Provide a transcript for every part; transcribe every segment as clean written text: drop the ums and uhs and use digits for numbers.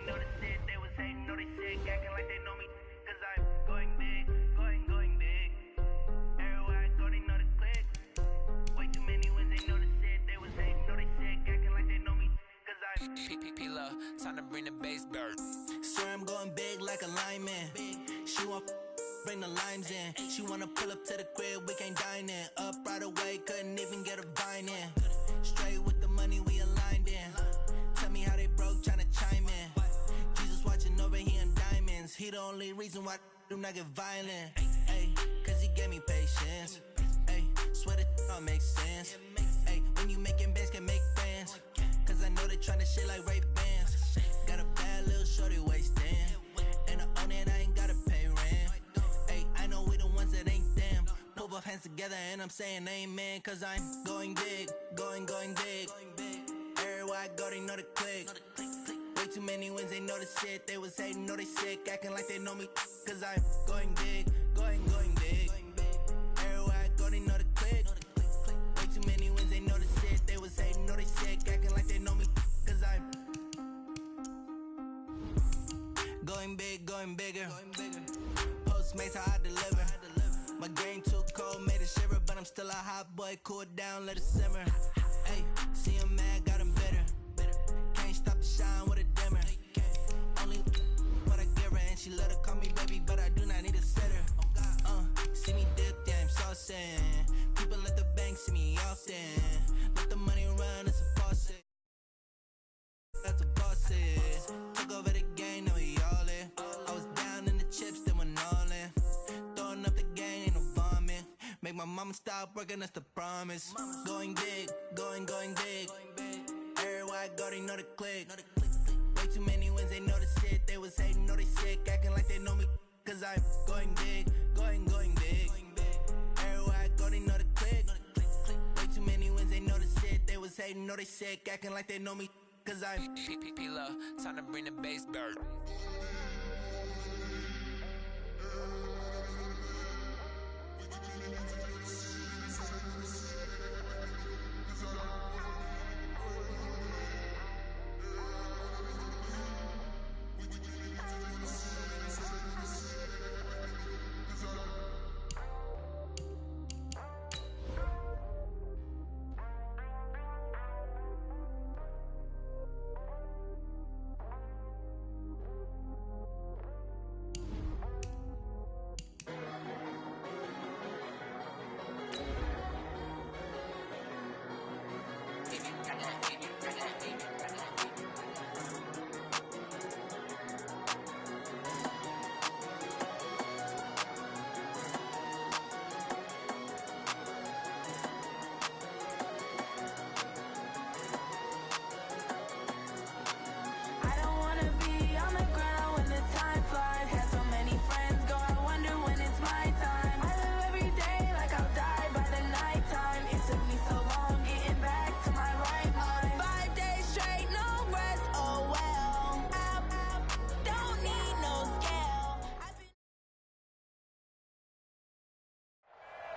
ain't notice it. They was hating, no they sick, acting like they know me. Cause I'm going big, going big. Everywhere I go, they know the click. Way too many wins, they notice it. They was hating, no they sick, acting like they know me. Cause I'm P-P-P-Love, time to bring the bass bird. Sir, I'm going big like a lineman. She want bring the limes in. She wanna pull up to the crib, we can't dine in. Up right away, couldn't even get a vine in. Straight with the money, we aligned in. Tell me how they broke, tryna chime in. Jesus watching over here in diamonds. He the only reason why do not get violent. Ay, cause he gave me patience. Ay, swear that don't make sense. Ay, when you making bands, can make friends. Cause I know they tryna shit like Ray Bans. Got a bad little shorty wasting. And I own it, I ain't gotta pay rent. Ay, I know we the ones that ain't them. Put both hands together and I'm saying amen. Cause I'm going big, going big. Everywhere I go, they know the click. Way too many wins, they know the shit. They was hating, know they sick, acting like they know me. Cause I'm going big, going big. Everywhere I go, they know the click. Way too many wins, they know the shit. They was hating, know they sick, acting like they know me. Cause I'm going big, going bigger. Postmates, how I deliver. My game too cold, made it shiver. But I'm still a hot boy, cool it down, let it simmer. Ay, see him mad, got him bitter. Can't stop the shine with a dimmer. Only what I give her, and she let her call me baby, but I do not need a sitter. See me dip, yeah, I'm saucing. People at the bank see me often. Let the money run, it's a faucet. That's a boss is. Took over the game, now we all in. I was down in the chips, then went all in. Throwing up the game, ain't no vomit. Make my mama stop working, that's the promise. Going big, going big. Everywhere I go, they know the click. Way too many wins, they know the shit. They was hating, know they sick, acting like they know me. Cause I'm going big, going big. Everywhere I go, they know the click. Way too many wins, they know the shit. They was hating, know they sick, acting like they know me. Cause I'm P-P-P-Love, time to bring the bass bird.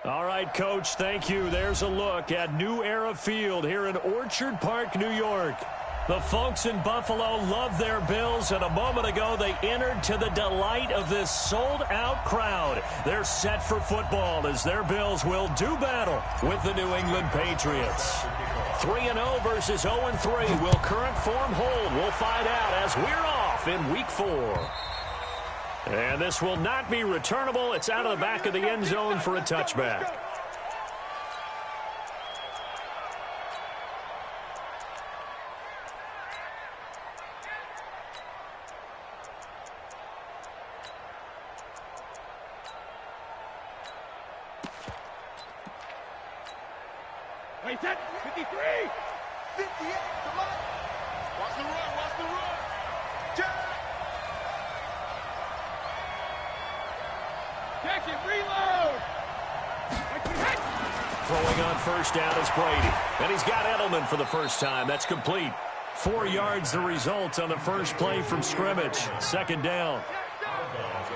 All right, Coach, thank you. There's a look at New Era Field here in Orchard Park, New York. The folks in Buffalo love their Bills, and a moment ago they entered to the delight of this sold-out crowd. They're set for football as their Bills will do battle with the New England Patriots. 3-0 versus 0-3. Will current form hold? We'll find out as we're off in Week 4. And this will not be returnable. It's out of the back of the end zone for a touchback. Wait, set, 53, 58, come on. Watch the run, Check it, reload. Throwing on first down is Brady. And he's got Edelman for the first time. That's complete. 4 yards the result on the first play from scrimmage. Second down.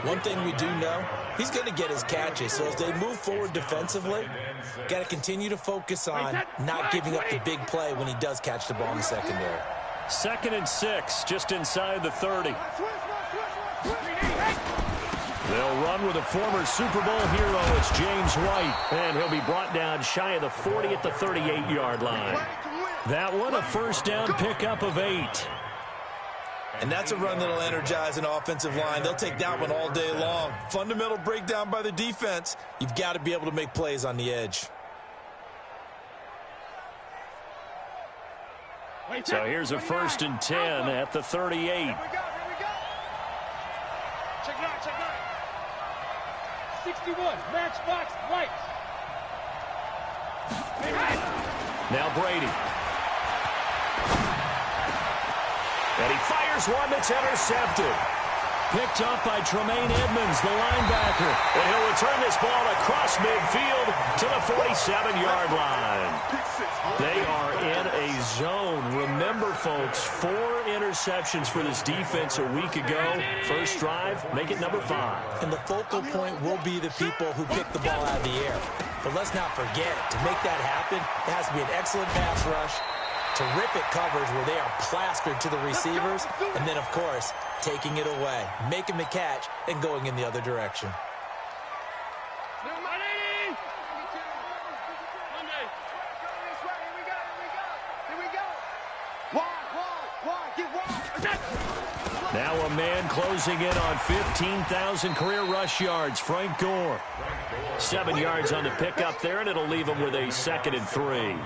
One thing we do know, he's going to get his catches. So as they move forward defensively, got to continue to focus on not giving up the big play when he does catch the ball in the secondary. 2nd and 6, just inside the 30. They'll run with a former Super Bowl hero. It's James White, and he'll be brought down shy of the 40 at the 38-yard line. That one, a first down pickup of 8. And that's a run that'll energize an offensive line. They'll take that one all day long. Fundamental breakdown by the defense. You've got to be able to make plays on the edge. So here's a 1st and 10 at the 38. Here we go. Check it out. 61, matchbox lights. Now Brady. And he fires one that's intercepted. Picked up by Tremaine Edmonds, the linebacker. And he'll return this ball across midfield to the 47-yard line. They are in a zone. Remember, folks, 4 interceptions for this defense a week ago. First drive, make it number 5. And the focal point will be the people who pick the ball out of the air. But let's not forget, to make that happen, it has to be an excellent pass rush, terrific coverage where they are plastered to the receivers, and then, of course, taking it away, making the catch, and going in the other direction. Now a man closing in on 15,000 career rush yards, Frank Gore. 7 yards on the pickup there, and it'll leave him with a 2nd and 3.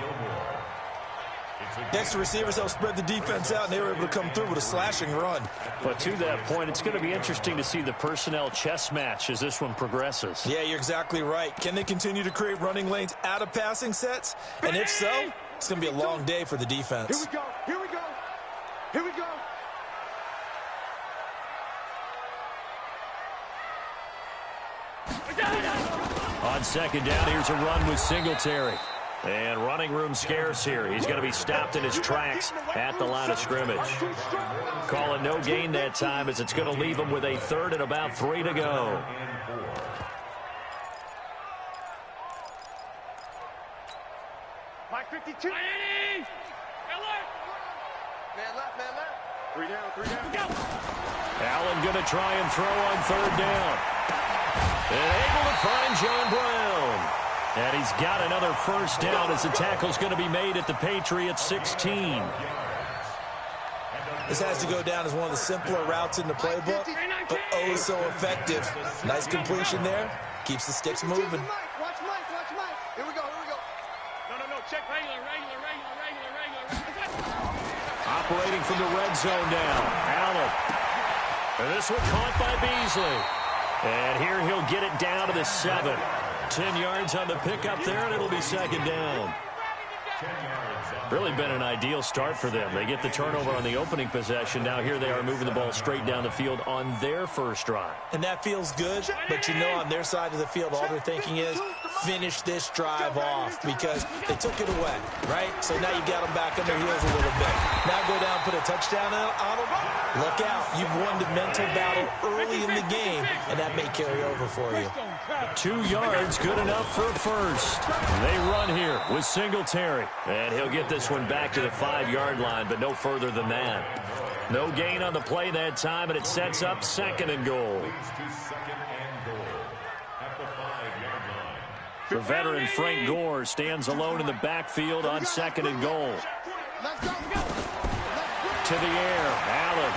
Next, the receivers help spread the defense out, and they were able to come through with a slashing run. But to that point, it's going to be interesting to see the personnel chess match as this one progresses. Yeah, you're exactly right. Can they continue to create running lanes out of passing sets? And if so, it's going to be a long day for the defense. Here we go. On 2nd down, here's a run with Singletary. And running room scarce here. He's going to be stopped in his tracks at the line of scrimmage. Call it no gain that time, as it's going to leave him with a 3rd and about 3 to go. Mike 52. Man left. 3 down. Go. Allen going to try and throw on 3rd down. And able to find John Brown. And he's got another first down as the tackle's going to be made at the Patriots 16. This has to go down as one of the simpler routes in the playbook, but oh so effective. Nice completion there. Keeps the sticks moving. Watch Mike. Here we go. No. Check regular. Operating from the red zone now. Allen. And this one caught by Beasley. And here he'll get it down to the 7. 10 yards on the pickup there, and it'll be 2nd down. Really been an ideal start for them. They get the turnover on the opening possession. Now here they are moving the ball straight down the field on their first drive. And that feels good, but you know on their side of the field, all they're thinking is finish this drive off because they took it away, right? So now you got them back on their heels a little bit. Now go down, put a touchdown on them. Look out. You've won the mental battle early in the game, and that may carry over for you. 2 yards, good enough for a first. They run here with Singletary. And he'll get this one back to the 5-yard line, but no further than that. No gain on the play that time, and it sets up 2nd and goal. The veteran Frank Gore stands alone in the backfield on 2nd and goal. To the air, Allen.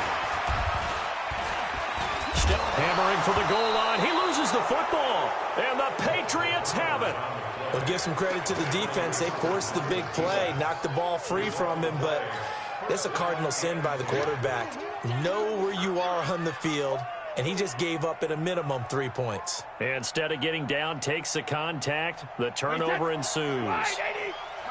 Step hammering for the goal line. He loses the football, and the Patriots have it. We'll give some credit to the defense. They forced the big play, knocked the ball free from him, but that's a cardinal sin by the quarterback. Know where you are on the field, and he just gave up at a minimum 3 points. Instead of getting down, takes the contact. The turnover ensues.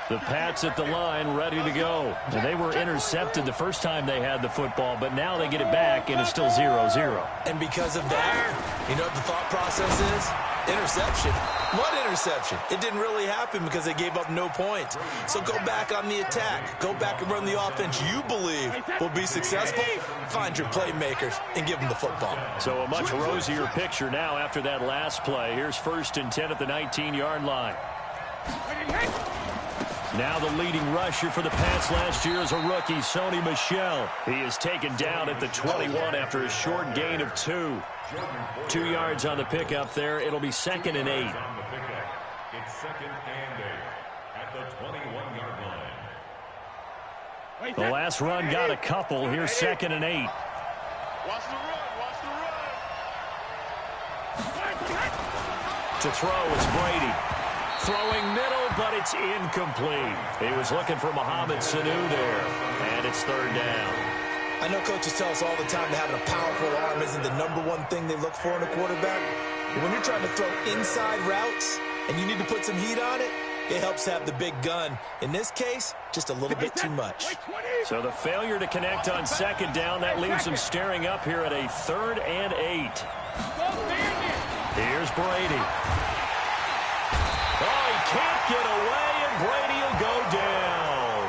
The Pats at the line, ready to go. And they were intercepted the first time they had the football, but now they get it back, and it's still 0-0. And because of that, you know what the thought process is? Interception. What interception? It didn't really happen because they gave up no points. So go back on the attack. Go back and run the offense you believe will be successful. Find your playmakers and give them the football. So a much rosier picture now after that last play. Here's 1st and 10 at the 19-yard line. Now the leading rusher for the Pats last year is a rookie, Sony Michel. He is taken down at the 21 after a short gain of 2. 2 yards on the pickup there. It'll be 2nd and 8. It's 2nd and 8 at the 21-yard line. The last run got a couple. Here's 2nd and 8. Watch the run. Watch the run. To throw is Brady. Throwing middle, but it's incomplete. He was looking for Mohamed Sanu there, and it's 3rd down. I know coaches tell us all the time that having a powerful arm isn't the #1 thing they look for in a quarterback. But when you're trying to throw inside routes and you need to put some heat on it, it helps have the big gun. In this case, just a little bit too much. So the failure to connect on 2nd down, that leaves them staring up here at a 3rd and 8. Here's Brady. Oh, he can't get away, and Brady will go down.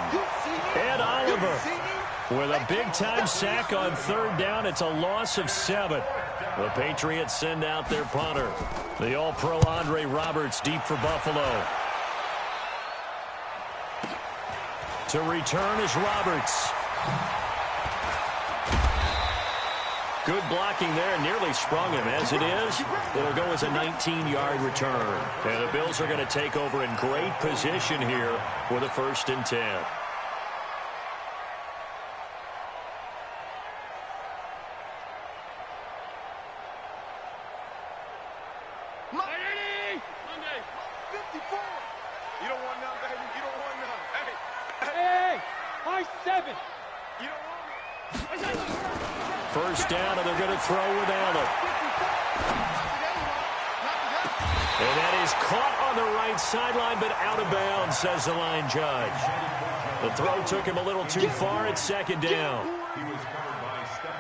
Ed Oliver with a big-time sack on 3rd down. It's a loss of 7. The Patriots send out their punter. The All-Pro Andre Roberts deep for Buffalo. To return is Roberts. Good blocking there, nearly sprung him. As it is, it'll go as a 19-yard return. And the Bills are going to take over in great position here for the 1st and 10. Monday. 54. You don't want none, baby. You don't want none. Hey. My 7. You don't want none. 1st down, and they're going to throw with Allen. And that is caught on the right sideline, but out of bounds, says the line judge. The throw took him a little too far at 2nd down.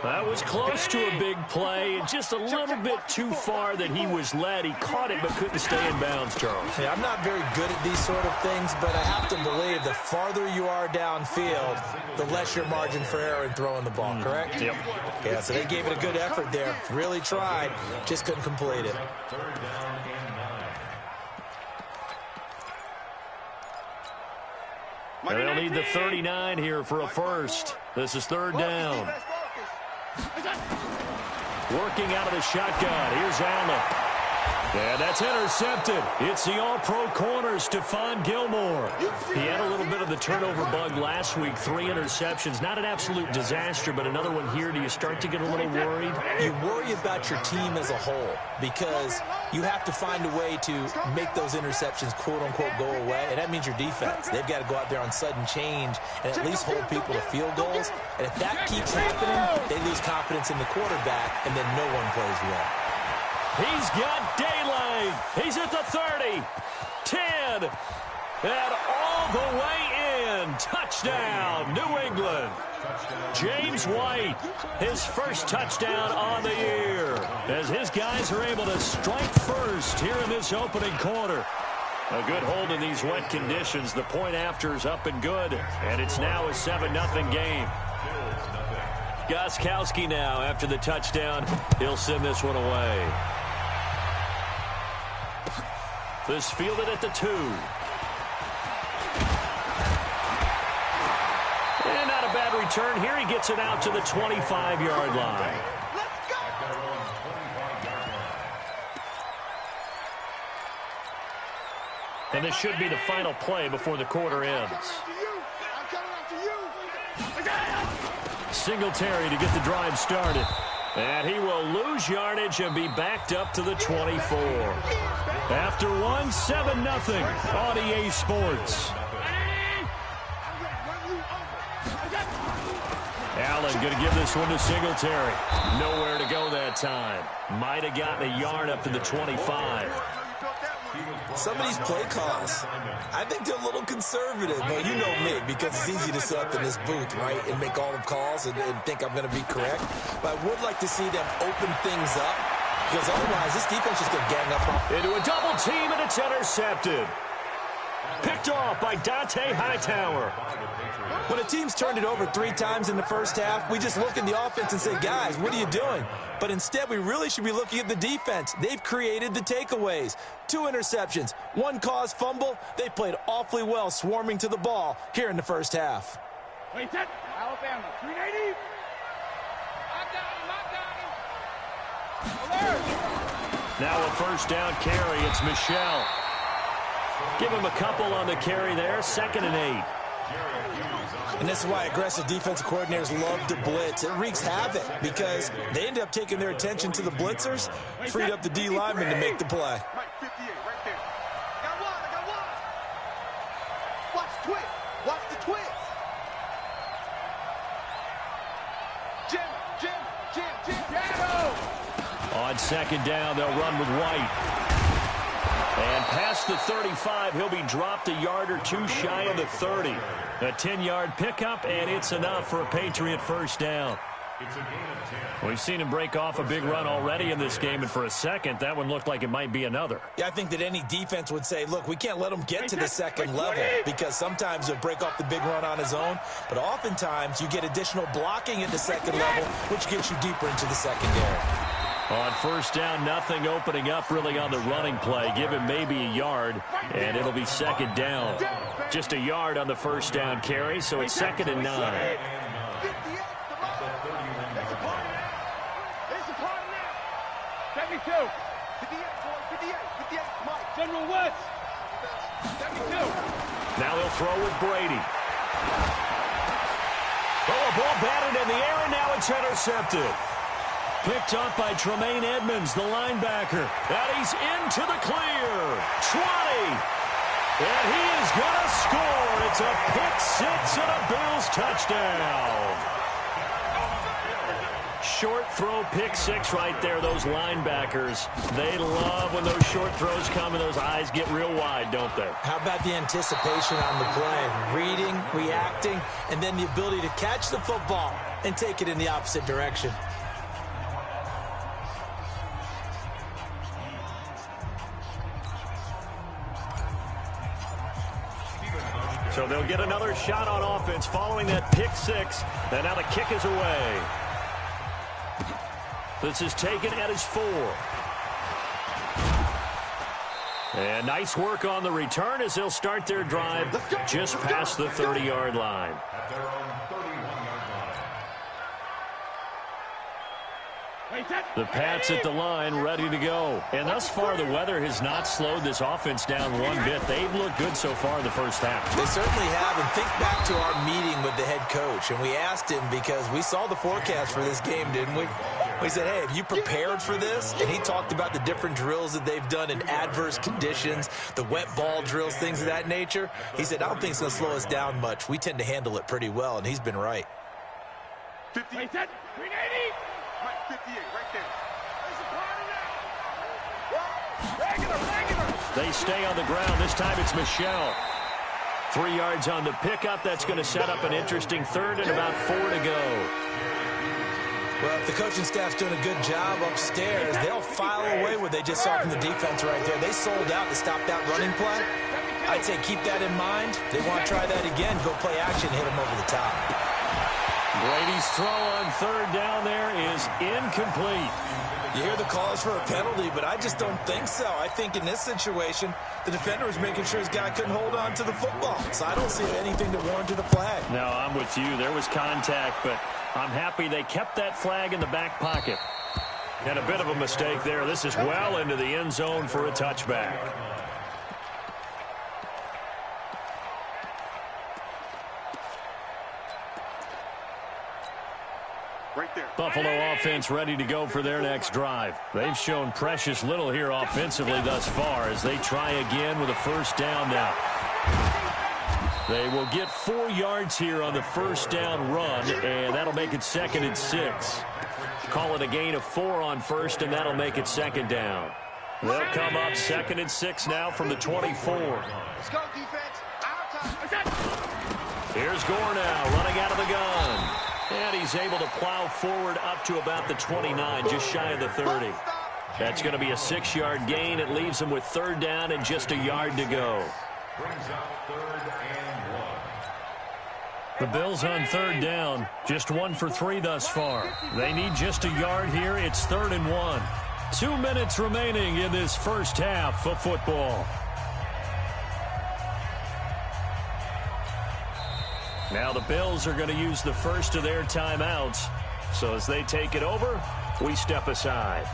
That was close to a big play, and just a little bit too far that he was led. He caught it, but couldn't stay in bounds, Charles. Yeah, I'm not very good at these sort of things, but I have to believe the farther you are downfield, the less your margin for error in throwing the ball, correct? Yep. Yeah, so they gave it a good effort there. Really tried, just couldn't complete it. And they'll need the 39 here for a first. This is 3rd down. Working out of the shotgun. Here's Allen. And that's intercepted. It's the All-Pro corner, Stephon Gilmore. He had a little bit of the turnover bug last week. 3 interceptions. Not an absolute disaster, but another one here. Do you start to get a little worried? You worry about your team as a whole because you have to find a way to make those interceptions, quote-unquote, go away, and that means your defense. They've got to go out there on sudden change and at least hold people to field goals. And if that keeps happening, they lose confidence in the quarterback, and then no one plays well. He's got daylight. He's at the 30, 10, and all the way in. Touchdown, New England. James White, his first touchdown on the year, as his guys are able to strike first here in this opening quarter. A good hold in these wet conditions. The point after is up and good, and it's now a 7-0 game. Gostkowski now after the touchdown. He'll send this one away. This fielded at the 2. And not a bad return. Here he gets it out to the 25-yard line. Let's go. And this should be the final play before the quarter ends. I'm coming after you. Singletary to get the drive started. And he will lose yardage and be backed up to the 24. After one, 7-0 on EA Sports. Allen going to give this one to Singletary. Nowhere to go that time. Might have gotten a yard up to the 25. Some of these play calls, I think they're a little conservative. But you know me, because it's easy to sit up in this booth, right, and make all the calls and think I'm going to be correct. But I would like to see them open things up, because otherwise this defense is going to gang up. Into a double team, and it's intercepted. Picked off by Dante Hightower. When a team's turned it over 3 times in the first half, we just look at the offense and say, guys, what are you doing? But instead, we really should be looking at the defense. They've created the takeaways. 2 interceptions, 1 caused fumble. They played awfully well swarming to the ball here in the first half. Wait, that Alabama, 380. I got him. Alert. Now a first down carry. It's Michel. Give him a couple on the carry there. 2nd and 8. And this is why aggressive defensive coordinators love to blitz. It wreaks havoc because they end up taking their attention to the blitzers, freed up the D lineman to make the play. Right, 58, right there. I got one. Watch the twist. Watch the twist. Jim. On 2nd down, they'll run with White. And past the 35, he'll be dropped a yard or 2 shy of the 30. A 10-yard pickup, and it's enough for a Patriot first down. We've seen him break off a big run already in this game, and for a second, that one looked like it might be another. Yeah, I think that any defense would say, look, we can't let him get to the second level because sometimes he'll break off the big run on his own, but oftentimes you get additional blocking at the second level, which gets you deeper into the secondary. On first down, nothing opening up really on the running play. Give him maybe a yard, and it'll be 2nd down. Just a yard on the first down carry, so it's 2nd and 9. General West. 72. Now they'll throw with Brady. Oh, a ball batted in the air, and now it's intercepted. Picked up by Tremaine Edmonds, the linebacker. And he's into the clear. 20. And he is going to score. It's a pick 6 and a Bills touchdown. Short throw, pick 6 right there. Those linebackers, they love when those short throws come and those eyes get real wide, don't they? How about the anticipation on the play? Reading, reacting, and then the ability to catch the football and take it in the opposite direction. So they'll get another shot on offense following that pick 6. And now the kick is away. This is taken at his 4. And nice work on the return as they'll start their drive just past the 30-yard line. At their own 31-yard line. The Pats at the line, ready to go. And thus far, the weather has not slowed this offense down one bit. They've looked good so far in the first half. They certainly have. And think back to our meeting with the head coach. And we asked him because we saw the forecast for this game, didn't we? We said, hey, have you prepared for this? And he talked about the different drills that they've done in adverse conditions, the wet ball drills, things of that nature. He said, I don't think it's going to slow us down much. We tend to handle it pretty well, and he's been right. 58. 380. Right, 58, right there. Regular. They stay on the ground. This time it's Michel. 3 yards on the pickup. That's going to set up an interesting 3rd and about 4 to go. Well, if the coaching staff's doing a good job upstairs, they'll file away what they just saw from the defense right there. They sold out to stop that running play. I'd say keep that in mind. They want to try that again, go play action, hit them over the top. Brady's throw on 3rd down there is incomplete. You hear the calls for a penalty, but I just don't think so. I think in this situation, the defender was making sure his guy couldn't hold on to the football. So I don't see anything that warranted a flag. No, I'm with you. There was contact, but I'm happy they kept that flag in the back pocket. And a bit of a mistake there. This is well into the end zone for a touchback. Right there. Buffalo offense ready to go for their next drive. They've shown precious little here offensively thus far as they try again with a first down now. They will get 4 yards here on the first down run, and that'll make it 2nd and 6. Call it a gain of 4 on first, and that'll make it 2nd down. They'll come up 2nd and 6 now from the 24. Let's go, defense. Our time. Here's Gore now running out of the gun. And he's able to plow forward up to about the 29, just shy of the 30. That's going to be a 6-yard gain. It leaves him with 3rd down and just a yard to go. brings up 3rd and 1. The Bills on 3rd down. Just 1 for 3 thus far. They need just a yard here. It's 3rd and 1. 2 minutes remaining in this first half of football. Now the Bills are going to use the first of their timeouts. So as they take it over, we step aside.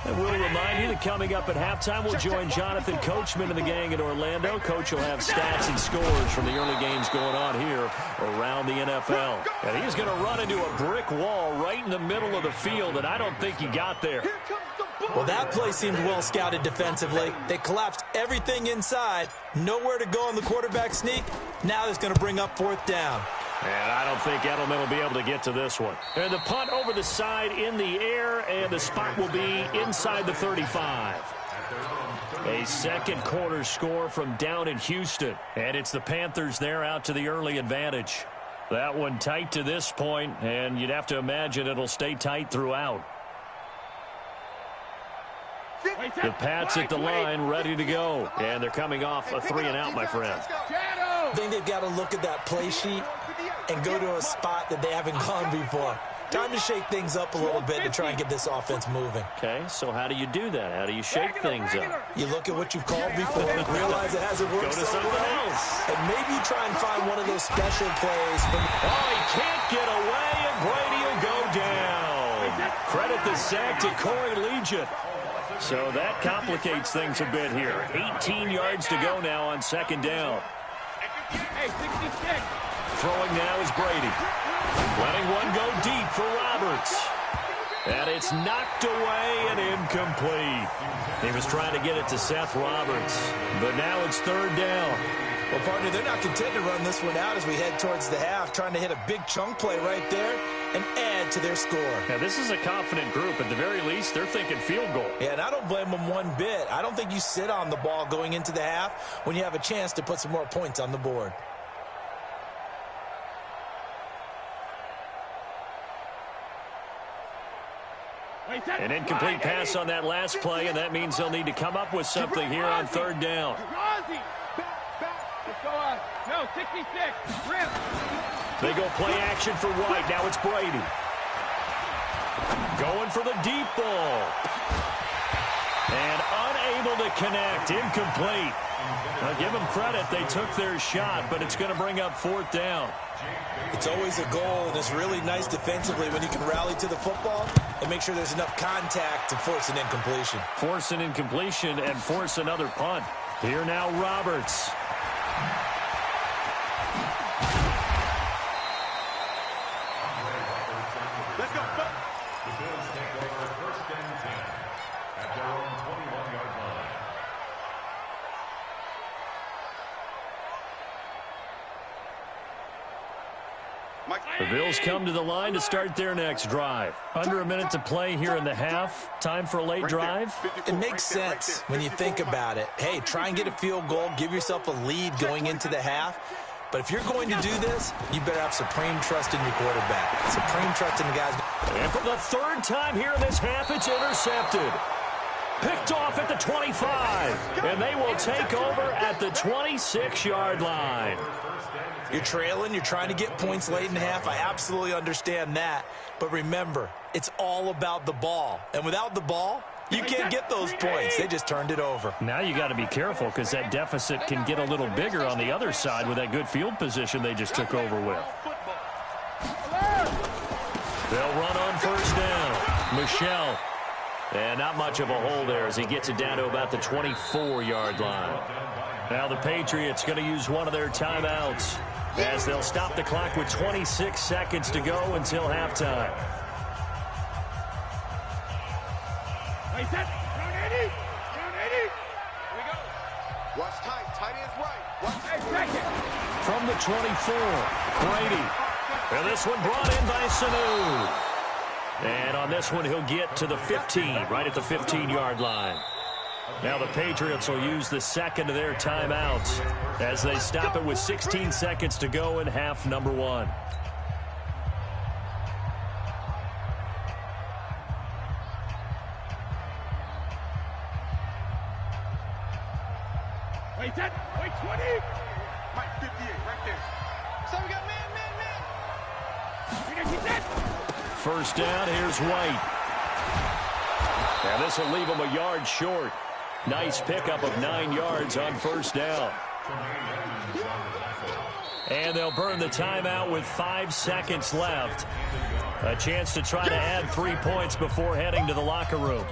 And we'll remind you that coming up at halftime, we'll join Jonathan Coachman and the gang in Orlando. Coach will have stats and scores from the early games going on here around the NFL. And he's going to run into a brick wall right in the middle of the field, and I don't think he got there. Well, that play seemed well scouted defensively. They collapsed everything inside. Nowhere to go on the quarterback sneak. Now it's going to bring up 4th down. And I don't think Edelman will be able to get to this one. And the punt over the side in the air, and the spot will be inside the 35. A second quarter score from down in Houston. And it's the Panthers there out to the early advantage. That one tight to this point, and you'd have to imagine it'll stay tight throughout. The Pats at the line, ready to go. And they're coming off a 3-and-out, my friend. I think they've got to look at that play sheet and go to a spot that they haven't gone before. Time to shake things up a little bit to try and get this offense moving. Okay, so how do you do that? How do you shake things up? You look at what you've called before, realize it hasn't worked Go to so something well, else. and maybe you try and find one of those special plays. Oh, he can't get away, and Brady will go down. Credit the sack to Corey Legion. So that complicates things a bit here. 18 yards to go now on 2nd down. Hey, 66. Throwing now is Brady. Letting one go deep for Roberts. And it's knocked away and incomplete. He was trying to get it to Seth Roberts. But now it's 3rd down. Well, partner, they're not content to run this one out as we head towards the half, trying to hit a big chunk play right there and add to their score. Now, this is a confident group. At the very least, they're thinking field goal. Yeah, and I don't blame them one bit. I don't think you sit on the ball going into the half when you have a chance to put some more points on the board. An incomplete pass on that last play, and that means they'll need to come up with something here on 3rd down. No, 66. Rip. They go play action for White. Now it's Brady. Going for the deep ball. And unable to connect. Incomplete. I'll give them credit. They took their shot, but it's going to bring up 4th down. It's always a goal, and it's really nice defensively when you can rally to the football and make sure there's enough contact to force an incompletion. Force an incompletion and force another punt. Here now Roberts. Let's go. The Bills take over 1st and 10 at their own 21-yard line. The Bills come to the line to start their next drive. Under a minute to play here in the half. Time for a late drive. It makes sense when you think about it. Hey, try and get a field goal, give yourself a lead going into the half. But if you're going to do this, you better have supreme trust in your quarterback. Supreme trust in the guys. And for the 3rd time here in this half, it's intercepted. Picked off at the 25. And they will take over at the 26-yard line. You're trailing, you're trying to get points late in the half. I absolutely understand that. But remember, it's all about the ball. And without the ball, you can't get those points. They just turned it over. Now you got to be careful because that deficit can get a little bigger on the other side with that good field position they just took over with. They'll run on 1st down. Michelle. And not much of a hole there as he gets it down to about the 24-yard line. Now the Patriots going to use one of their timeouts as they'll stop the clock with 26 seconds to go until halftime. Wait, set. Round 80. Round 80. Here we go. Watch tight. Tight ends right. Watch Hey, second. From the 24, Brady. And this one brought in by Sanu. And on this one, he'll get to the 15, right at the 15-yard line. Now the Patriots will use the second of their timeouts as they stop it with 16 seconds to go in half number 1. Wait, 10. Wait, 20. Mike, 58, right there. So we got man. We got you 10. First down, here's White. And this will leave him a yard short. Nice pickup of 9 yards on first down. And they'll burn the timeout with 5 seconds left. A chance to try to add 3 points before heading to the locker room.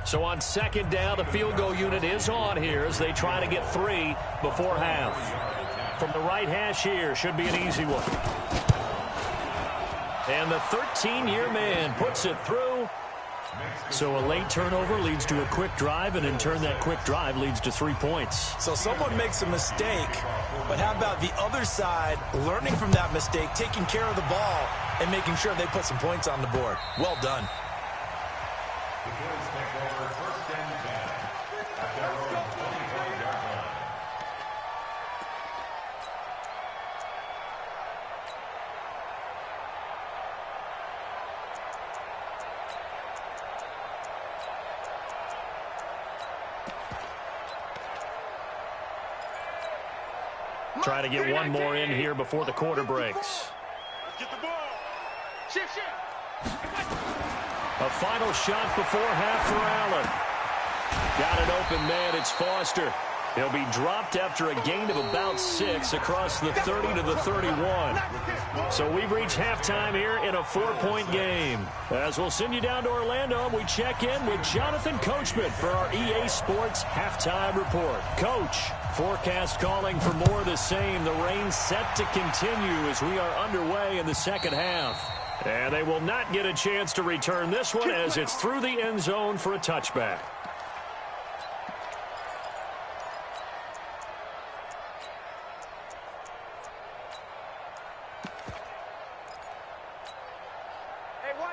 So on second down, the field goal unit is on here as they try to get 3 before half. From the right hash here, should be an easy one. And the 13-year man puts it through. So a late turnover leads to a quick drive, and in turn that quick drive leads to 3 points. So someone makes a mistake, but how about the other side learning from that mistake, taking care of the ball, and making sure they put some points on the board? Well done. The Bills take over first and 10 at their own 25-yard line. Try to get one more in here before the quarter breaks. Let's get the ball. Shift. A final shot before half for Allen. Got an open man, it's Foster. He'll be dropped after a gain of about 6 across the 30 to the 31. So we've reached halftime here in a 4-point game. As we'll send you down to Orlando, we check in with Jonathan Coachman for our EA Sports Halftime Report. Coach, forecast calling for more of the same. The rain set to continue as we are underway in the second half. And they will not get a chance to return this one as it's through the end zone for a touchback.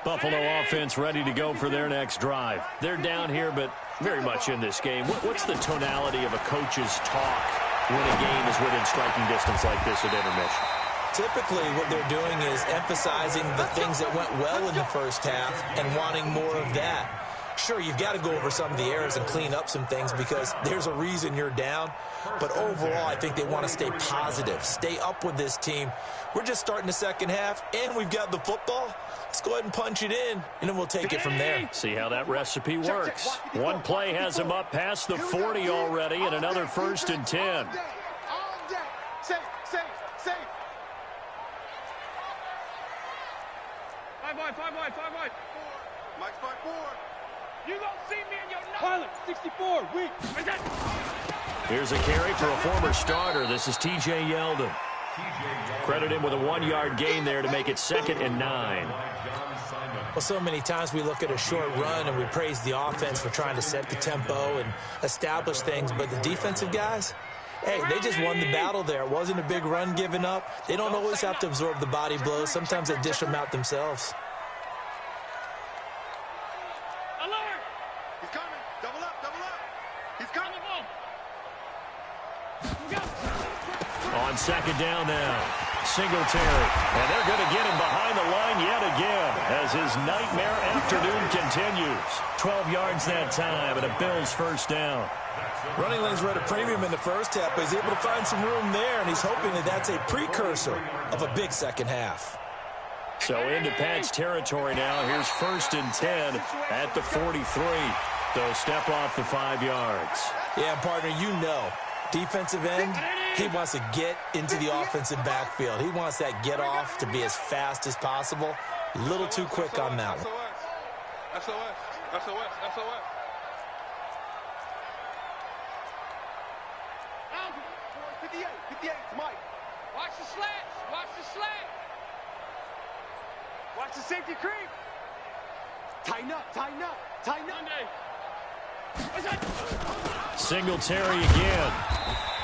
Buffalo offense ready to go for their next drive. They're down here, but very much in this game. What's the tonality of a coach's talk when a game is within striking distance like this at intermission? Typically, what they're doing is emphasizing the things that went well in the first half and wanting more of that. Sure, you've got to go over some of the errors and clean up some things because there's a reason you're down. But overall, I think they want to stay positive, stay up with this team. We're just starting the second half, and we've got the football. Let's go ahead and punch it in, and then we'll take it from there. See how that recipe works. One play has him up past the 40 already, and another 1st and 10. All day. Safe. Five wide. Mike's 5-4. You don't see me in your nose. Pilot, 64, weak. Here's a carry for a former starter. This is T.J. Yeldon. Credit him with a 1-yard gain there to make it 2nd and 9. Well, so many times we look at a short run and we praise the offense for trying to set the tempo and establish things, but the defensive guys, hey, they just won the battle there. It wasn't a big run given up. They don't always have to absorb the body blows. Sometimes they dish them out themselves. Alert! He's coming. Double up. He's coming. On second down now, Singletary. And they're going to get him behind the line yet again as his nightmare afternoon continues. 12 yards that time and a Bills first down. Running lanes were at a premium in the first half, but he's able to find some room there, and he's hoping that that's a precursor of a big second half. So into Pat's territory now. Here's 1st and 10 at the 43. They'll step off the 5 yards. Yeah, partner, you know, defensive end, he wants to get into the offensive backfield. He wants that get off to be as fast as possible. A little too quick on that one. SOS. 58, Mike. Watch the slats. Watch the safety creep. Tighten up. Singletary again,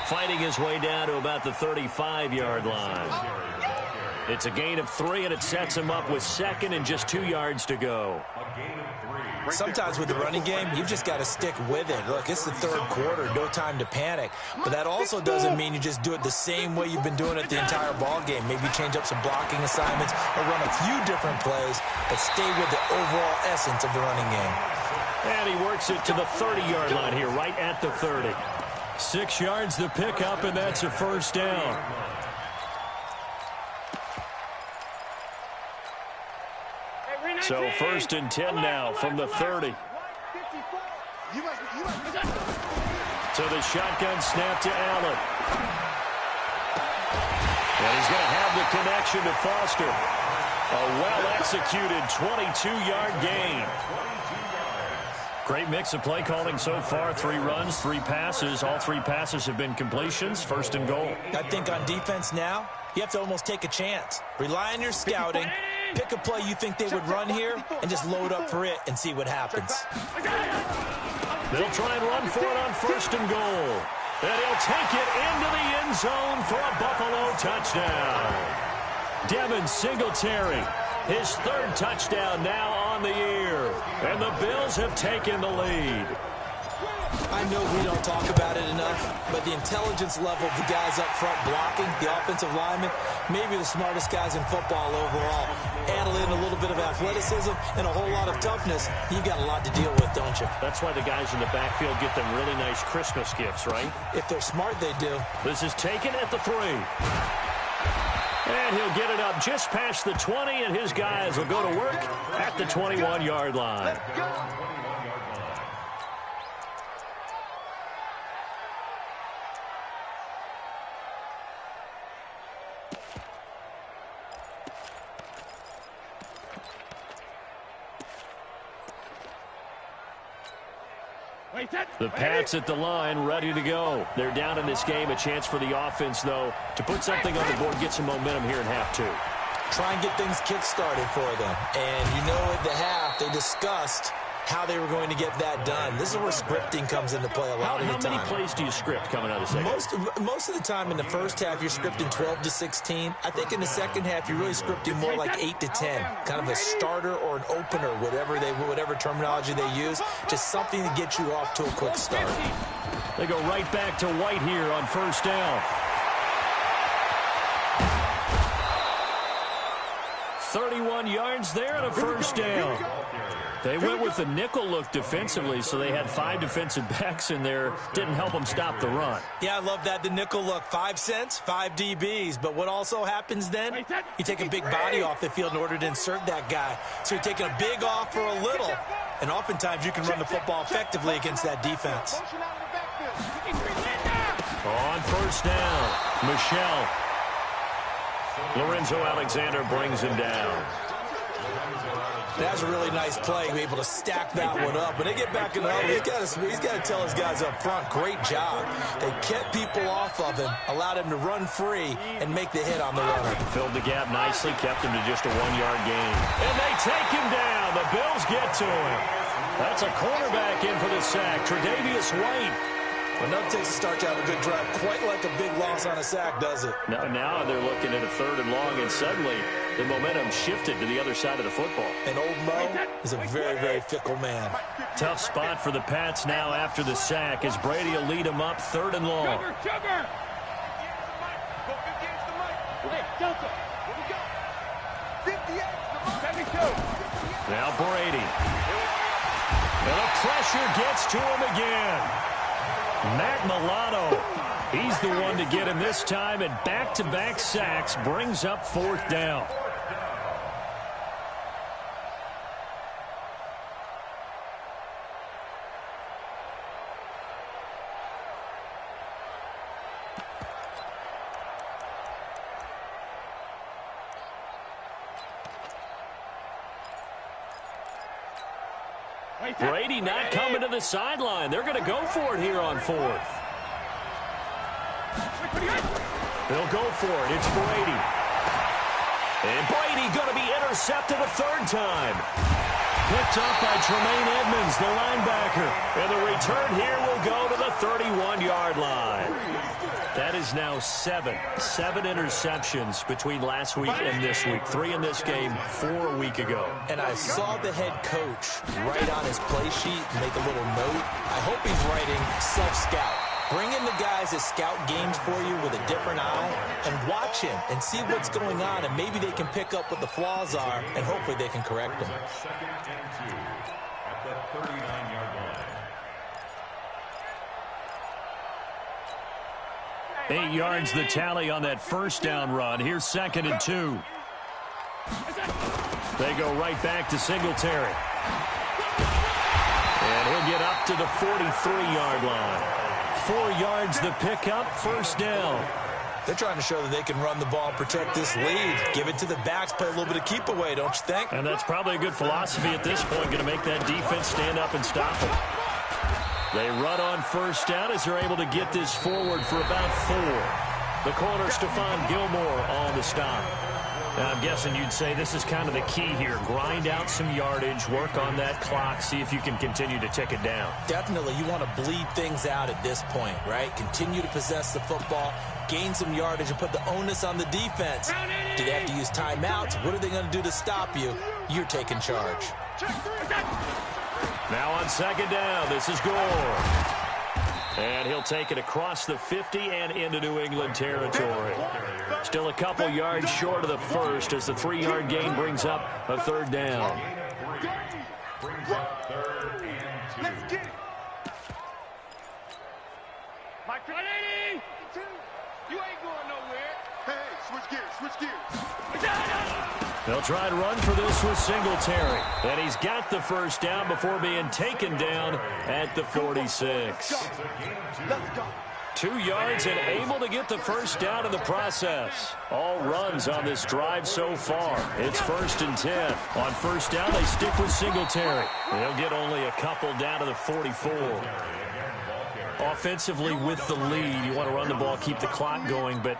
fighting his way down to about the 35-yard line. It's a gain of 3, and it sets him up with 2nd and just 2 yards to go. Sometimes with the running game, you've just got to stick with it. Look, it's the 3rd quarter, no time to panic. But that also doesn't mean you just do it the same way you've been doing it the entire ball game. Maybe change up some blocking assignments or run a few different plays, but stay with the overall essence of the running game. And he works it to the 30-yard line here, right at the 30. 6 yards to pick up, and that's a first down. So 1st and 10 now from the 30. So the shotgun snap to Allen. And he's going to have the connection to Foster. A well-executed 22-yard gain. Great mix of play calling so far. 3 runs, 3 passes. All 3 passes have been completions. 1st and goal. I think on defense now, you have to almost take a chance. Rely on your scouting. Pick a play you think they would run here and just load up for it and see what happens. They'll try and run for it on 1st and goal. And he'll take it into the end zone for a Buffalo touchdown. Devin Singletary, his 3rd touchdown now on the year. And the Bills have taken the lead. I know we don't talk about it enough, but the intelligence level of the guys up front blocking, the offensive linemen, maybe the smartest guys in football overall. Add in a little bit of athleticism and a whole lot of toughness, you've got a lot to deal with, don't you? That's why the guys in the backfield get them really nice Christmas gifts, right? If they're smart, they do. This is taken at the 3. And he'll get it up just past the 20, and his guys will go to work at the 21-yard line. The Pats at the line, ready to go. They're down in this game. A chance for the offense, though, to put something on the board, get some momentum here in half 2. Try and get things kick-started for them. And you know at the half, they discussed how they were going to get that done. This is where scripting comes into play a lot of the time. How many plays do you script coming out of the second? Most of the time in the first half, you're scripting 12 to 16. I think in the second half, you're really scripting more like 8 to 10. Kind of a starter or an opener, whatever terminology they use. Just something to get you off to a quick start. They go right back to White here on 1st down. 31 yards there and a 1st down. They went with the nickel look defensively, so they had 5 defensive backs in there. Didn't help them stop the run. Yeah, I love that, the nickel look. 5 cents, 5 DBs. But what also happens then? You take a big body off the field in order to insert that guy. So you're taking a big off for a little. And oftentimes you can run the football effectively against that defense. On 1st down, Michel. Lorenzo Alexander brings him down. That's a really nice play, be able to stack that one up. When they get back in the huddle, he's got to tell his guys up front, great job. They kept people off of him, allowed him to run free and make the hit on the runner. Filled the gap nicely, kept him to just a 1-yard gain. And they take him down. The Bills get to him. That's a cornerback in for the sack, Tre'Davious White. Another takes a start to have a good drive, quite like a big loss on a sack, does it? Now they're looking at a 3rd and long, and suddenly the momentum shifted to the other side of the football. And old Mo is a very, very fickle man. Tough spot for the Pats now after the sack as Brady will lead them up 3rd and long. Now Brady. And the pressure gets to him again. Matt Milano, he's the one to get him this time, and back-to-back sacks brings up 4th down. Brady not coming to the sideline. They're going to go for it here on 4th. They'll go for it. It's Brady. And Brady going to be intercepted a 3rd time. Picked up by Tremaine Edmonds, the linebacker. And the return here will go to the 31-yard line. That is now 7 interceptions between last week and this week. 3 in this game, 4 a week ago. And I saw the head coach write on his play sheet, make a little note. I hope he's writing self-scout. Bring in the guys that scout games for you with a different eye and watch him and see what's going on, and maybe they can pick up what the flaws are, and hopefully they can correct them. at the 39-yard line. 8 yards the tally on that first down run. Here's 2nd and 2. They go right back to Singletary. And he'll get up to the 43-yard line. 4 yards the pickup, first down. They're trying to show that they can run the ball and protect this lead. Give it to the backs, play a little bit of keep away, don't you think? And that's probably a good philosophy at this point, going to make that defense stand up and stop them. They run on first down as they're able to get this forward for about 4. The corner, Stephon Gilmore, on the stop. Now, I'm guessing you'd say this is kind of the key here. Grind out some yardage, work on that clock, see if you can continue to tick it down. Definitely. You want to bleed things out at this point, right? Continue to possess the football, gain some yardage, and put the onus on the defense. Do they have to use timeouts? What are they going to do to stop you? You're taking charge. Now on second down, this is Gore. And he'll take it across the 50 and into New England territory. Still a couple yards short of the first as the 3-yard gain brings up a third down. Brings up 3rd and 2. Let's get it. Mike, you ain't going nowhere. Hey, switch gears. They'll try to run for this with Singletary. And he's got the first down before being taken down at the 46. Let's go. 2 yards and able to get the first down in the process. All runs on this drive so far. It's 1st and 10. On first down, they stick with Singletary. They'll get only a couple down to the 44. Offensively with the lead, you want to run the ball, keep the clock going, but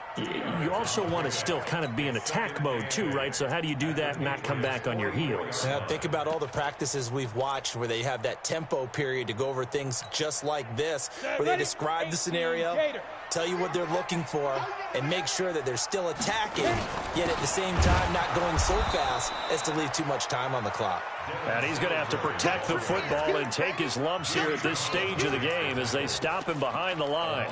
you also want to still kind of be in attack mode too, right? So how do you do that and not come back on your heels? Yeah, think about all the practices we've watched where they have that tempo period to go over things just like this, where they describe the scenario, tell you what they're looking for, and make sure that they're still attacking, yet at the same time not going so fast as to leave too much time on the clock. And he's going to have to protect the football and take his lumps here at this stage of the game as they stop him behind the line.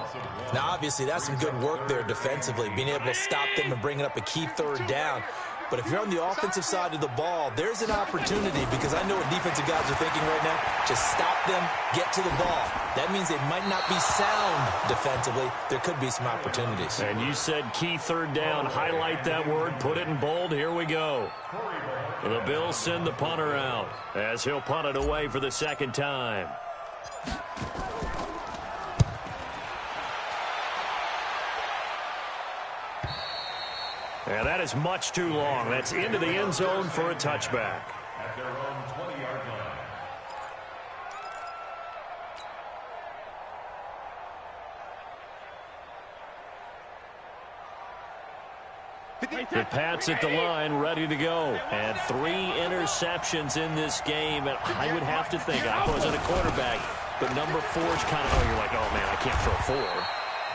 Now, obviously, that's some good work there defensively, being able to stop them and bringing up a key third down. But if you're on the offensive side of the ball, there's an opportunity because I know what defensive guys are thinking right now. Just stop them, get to the ball. That means they might not be sound defensively. There could be some opportunities. And you said key third down. Highlight that word. Put it in bold. Here we go. The Bills send the punter out as he'll punt it away for the second time. And that is much too long. That's into the end zone for a touchback. At their own 20-yard line. The Pats at the line, ready to go. And 3 interceptions in this game. And I would have to think, I wasn't a quarterback, but number 4 is kind of, you're like, oh, man, I can't throw 4.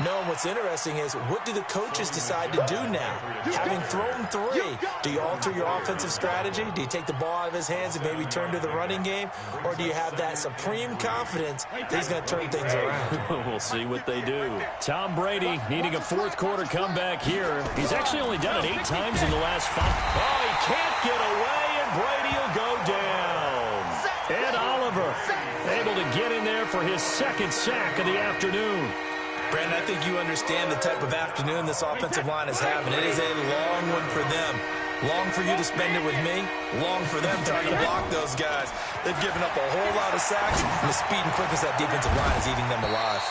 No, and what's interesting is what do the coaches decide to do now? Having thrown 3, do you alter your offensive strategy? Do you take the ball out of his hands and maybe turn to the running game? Or do you have that supreme confidence that he's going to turn things around? We'll see what they do. Tom Brady needing a fourth quarter comeback here. He's actually only done it 8 times in the last 5. Oh, he can't get away, and Brady will go down. Ed Oliver able to get in there for his 2nd sack of the afternoon. Brandon, I think you understand the type of afternoon this offensive line is having. It is a long one for them. Long for you to spend it with me. Long for them trying to block those guys. They've given up a whole lot of sacks, and the speed and quickness of that defensive line is eating them alive.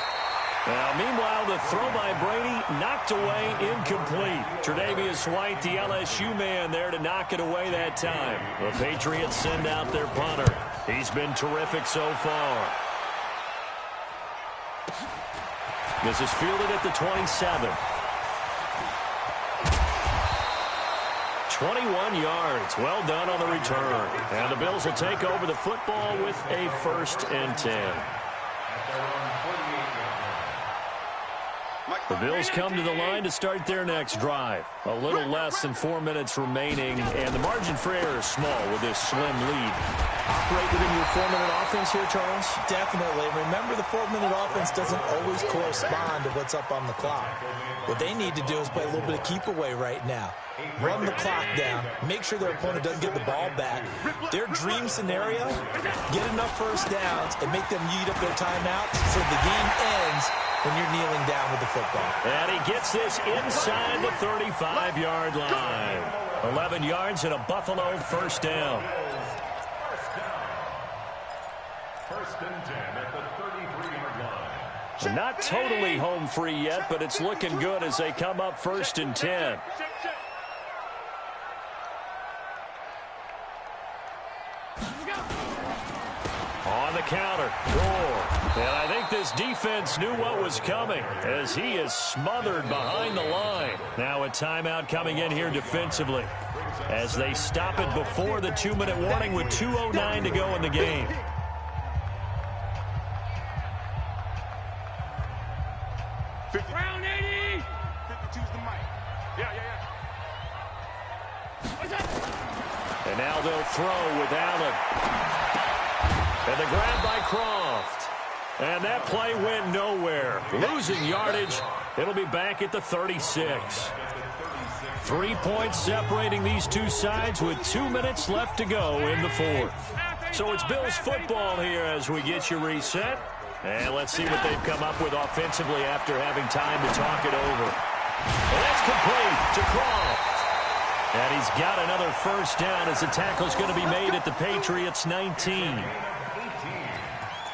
Now, meanwhile, the throw by Brady knocked away, incomplete. Tre'Davious White, the LSU man, there to knock it away that time. The Patriots send out their punter. He's been terrific so far. This is fielded at the 27. 21 yards. Well done on the return. And the Bills will take over the football with a 1st and 10. The Bills come to the line to start their next drive. A little less than 4 minutes remaining, and the margin for error is small with this slim lead. Operate within your 4-minute offense here, Charles? Definitely. Remember, the 4-minute offense doesn't always correspond to what's up on the clock. What they need to do is play a little bit of keep away right now. Run the clock down. Make sure their opponent doesn't get the ball back. Their dream scenario, get enough first downs and make them eat up their timeouts so the game ends when you're kneeling down with the football. And he gets this inside the 35-yard line. 11 yards and a Buffalo first down. First and 10 at the 33-yard line. Not totally home free yet, but it's looking good as they come up first and 10. On the counter, Gore. And I think this defense knew what was coming as he is smothered behind the line. Now a timeout coming in here defensively as they stop it before the 2-minute warning with 2:09 to go in the game. Round 80. 52's the mic. Yeah. And now they'll throw with Allen. And the grab by Croft. And that play went nowhere. Losing yardage. It'll be back at the 36. 3 points separating these two sides with 2 minutes left to go in the fourth. So it's Bills football here as we get you reset. And let's see what they've come up with offensively after having time to talk it over. And that's complete to Croft. And he's got another first down as the tackle's going to be made at the Patriots' 19.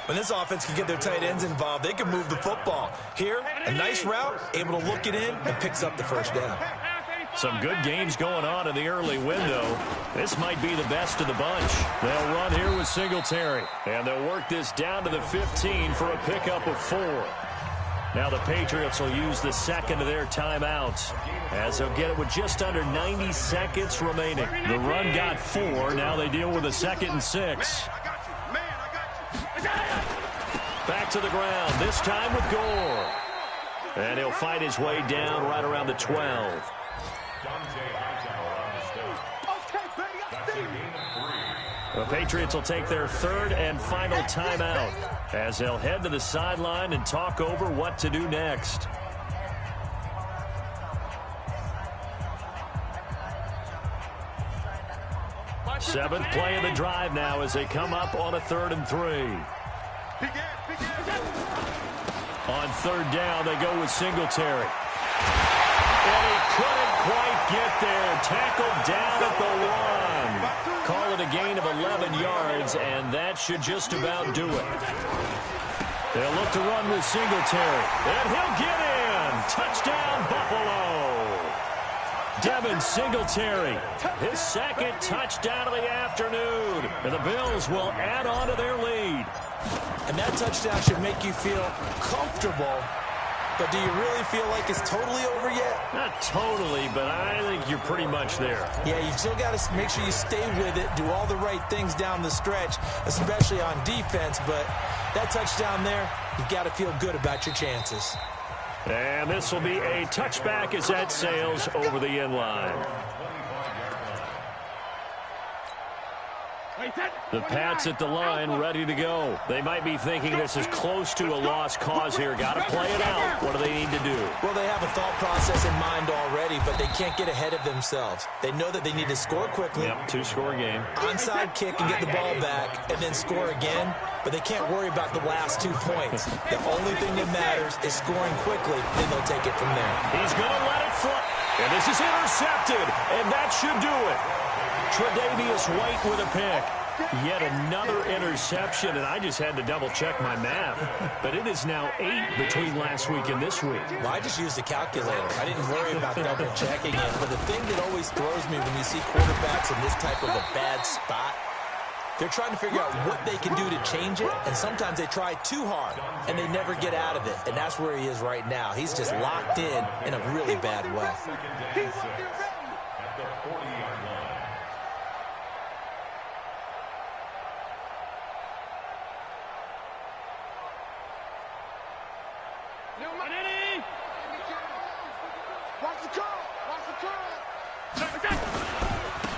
When this offense can get their tight ends involved, they can move the football. Here, a nice route, able to look it in, and picks up the first down. Some good games going on in the early window. This might be the best of the bunch. They'll run here with Singletary. And they'll work this down to the 15 for a pickup of 4. Now the Patriots will use the second of their timeouts as they'll get it with just under 90 seconds remaining. The run got 4. Now they deal with a 2nd and 6. Back to the ground, this time with Gore. And he'll fight his way down right around the 12. The Patriots will take their 3rd and final timeout as they'll head to the sideline and talk over what to do next. Seventh play of the drive now as they come up on a 3rd and 3. On 3rd down, they go with Singletary. And he couldn't quite get there. Tackled down at the 1. Call it a gain of 11 yards, and that should just about do it. They'll look to run with Singletary. And he'll get in. Touchdown, Buffalo. Devin Singletary, his 2nd touchdown of the afternoon. And the Bills will add on to their lead. And that touchdown should make you feel comfortable. But do you really feel like it's totally over yet? Not totally, but I think you're pretty much there. Yeah, you still got to make sure you stay with it, do all the right things down the stretch, especially on defense. But that touchdown there, you got to feel good about your chances. And this will be a touchback as that sails over the end line. The Pats at the line, ready to go. They might be thinking this is close to a lost cause here. Got to play it out. What do they need to do? Well, they have a thought process in mind already, but they can't get ahead of themselves. They know that they need to score quickly. Yep, 2-score game. Onside kick and get the ball back, and then score again. But they can't worry about the last 2 points. The only thing that matters is scoring quickly, then they'll take it from there. He's going to let it fly. And this is intercepted, and that should do it. Tre'Davious White with a pick. Yet another interception, and I just had to double-check my math. But it is now 8 between last week and this week. Well, I just used a calculator. I didn't worry about double-checking it. But the thing that always throws me when you see quarterbacks in this type of a bad spot, they're trying to figure out what they can do to change it, and sometimes they try too hard, and they never get out of it. And that's where he is right now. He's just locked in a really bad way. At the 40-yard line.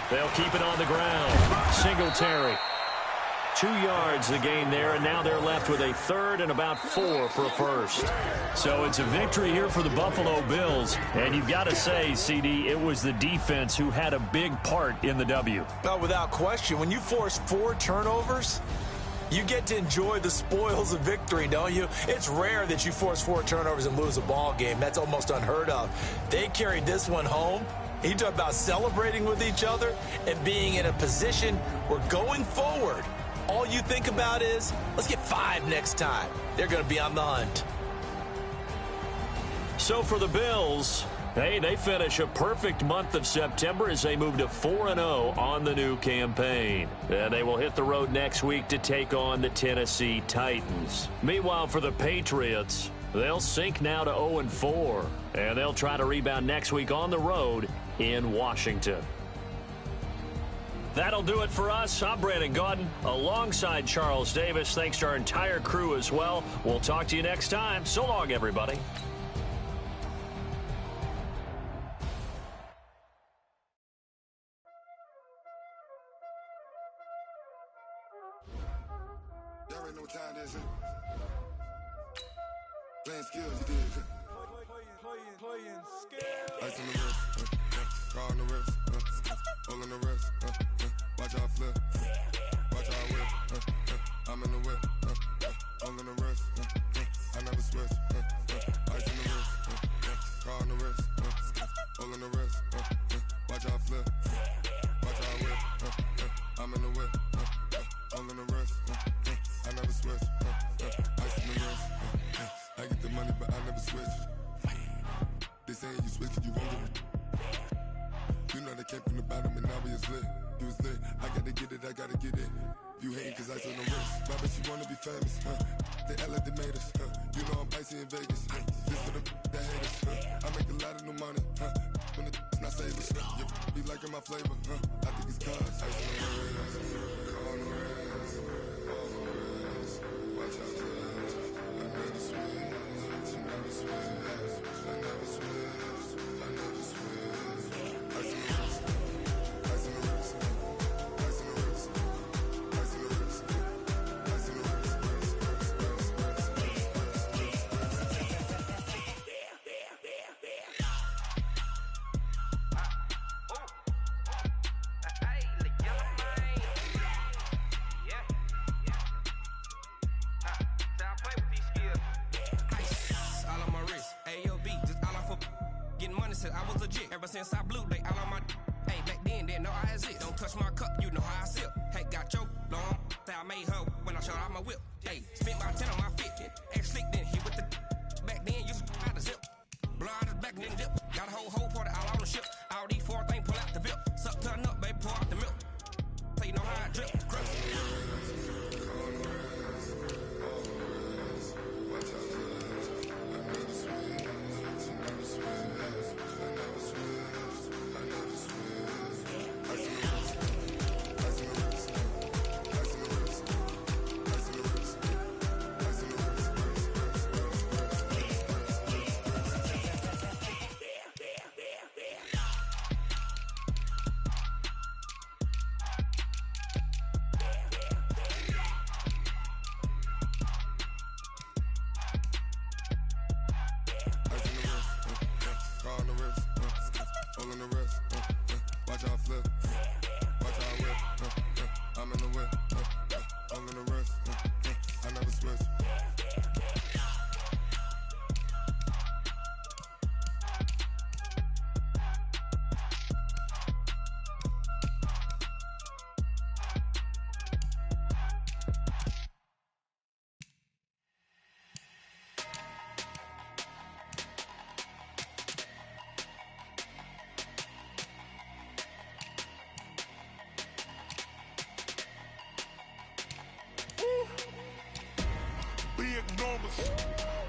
They'll keep it on the ground. Singletary. 2 yards the gain there, and now they're left with a third and about 4 for a first. So it's a victory here for the Buffalo Bills. And you've got to say, CD, it was the defense who had a big part in the W. Well, without question, when you force 4 turnovers, you get to enjoy the spoils of victory, don't you? It's rare that you force 4 turnovers and lose a ball game. That's almost unheard of. They carried this one home. You talk about celebrating with each other and being in a position where going forward, all you think about is, let's get 5 next time. They're going to be on the hunt. So for the Bills, hey, they finish a perfect month of September as they move to 4-0 on the new campaign. And they will hit the road next week to take on the Tennessee Titans. Meanwhile, for the Patriots, they'll sink now to 0-4, and they'll try to rebound next week on the road in Washington. That'll do it for us. I'm Brandon Gaudin alongside Charles Davis. Thanks to our entire crew as well. We'll talk to you next time. So long, everybody. Y'all already know what time it is, playing skills, you did. Playing skills. Ice on the wrist, car on the wrist, hole in the wrist, watch out flip, watch out whip, I'm in the whip, hole in the wrist, I never switch, ice on the wrist, car on the wrist, hole in the wrist, watch out flip, watch out whip, I'm in the whip, hole in the wrist, I never switch, ice on the wrist, I get the money but I never switch. They saying you switch, you won't get it. You know they came from the bottom and now we is lit. You was lit, I gotta get it, I gotta get it. You hating cause I on the wrist. My bitch, you wanna be famous, They LA made us, You know I'm icy in Vegas, This for the that hate us, I make a lot of new money, When it's not savers, You be liking my flavor, I think it's cause ice on the wrist, on the wrist, on the wrist. Watch out, I never switch, I never switch. I never switch, I never switch. Ice in the wrist, ice in the wrist, ice in the wrist, ice in the wrist, ice in the wrist, I was legit ever since I blew they all on my hey back then didn't know I exist. Don't touch my cup, you know how I sip. Hey, got your long I made her when I showed out my whip. Hey, spent my 10 on my fit. Ex-slick then hit with the back then used to out the zip. Blow out his back and then dip. Got a whole party all on the ship. All these 4 things pull out the bip. Suck turn up, baby, pour out the milk. So you know how I drip.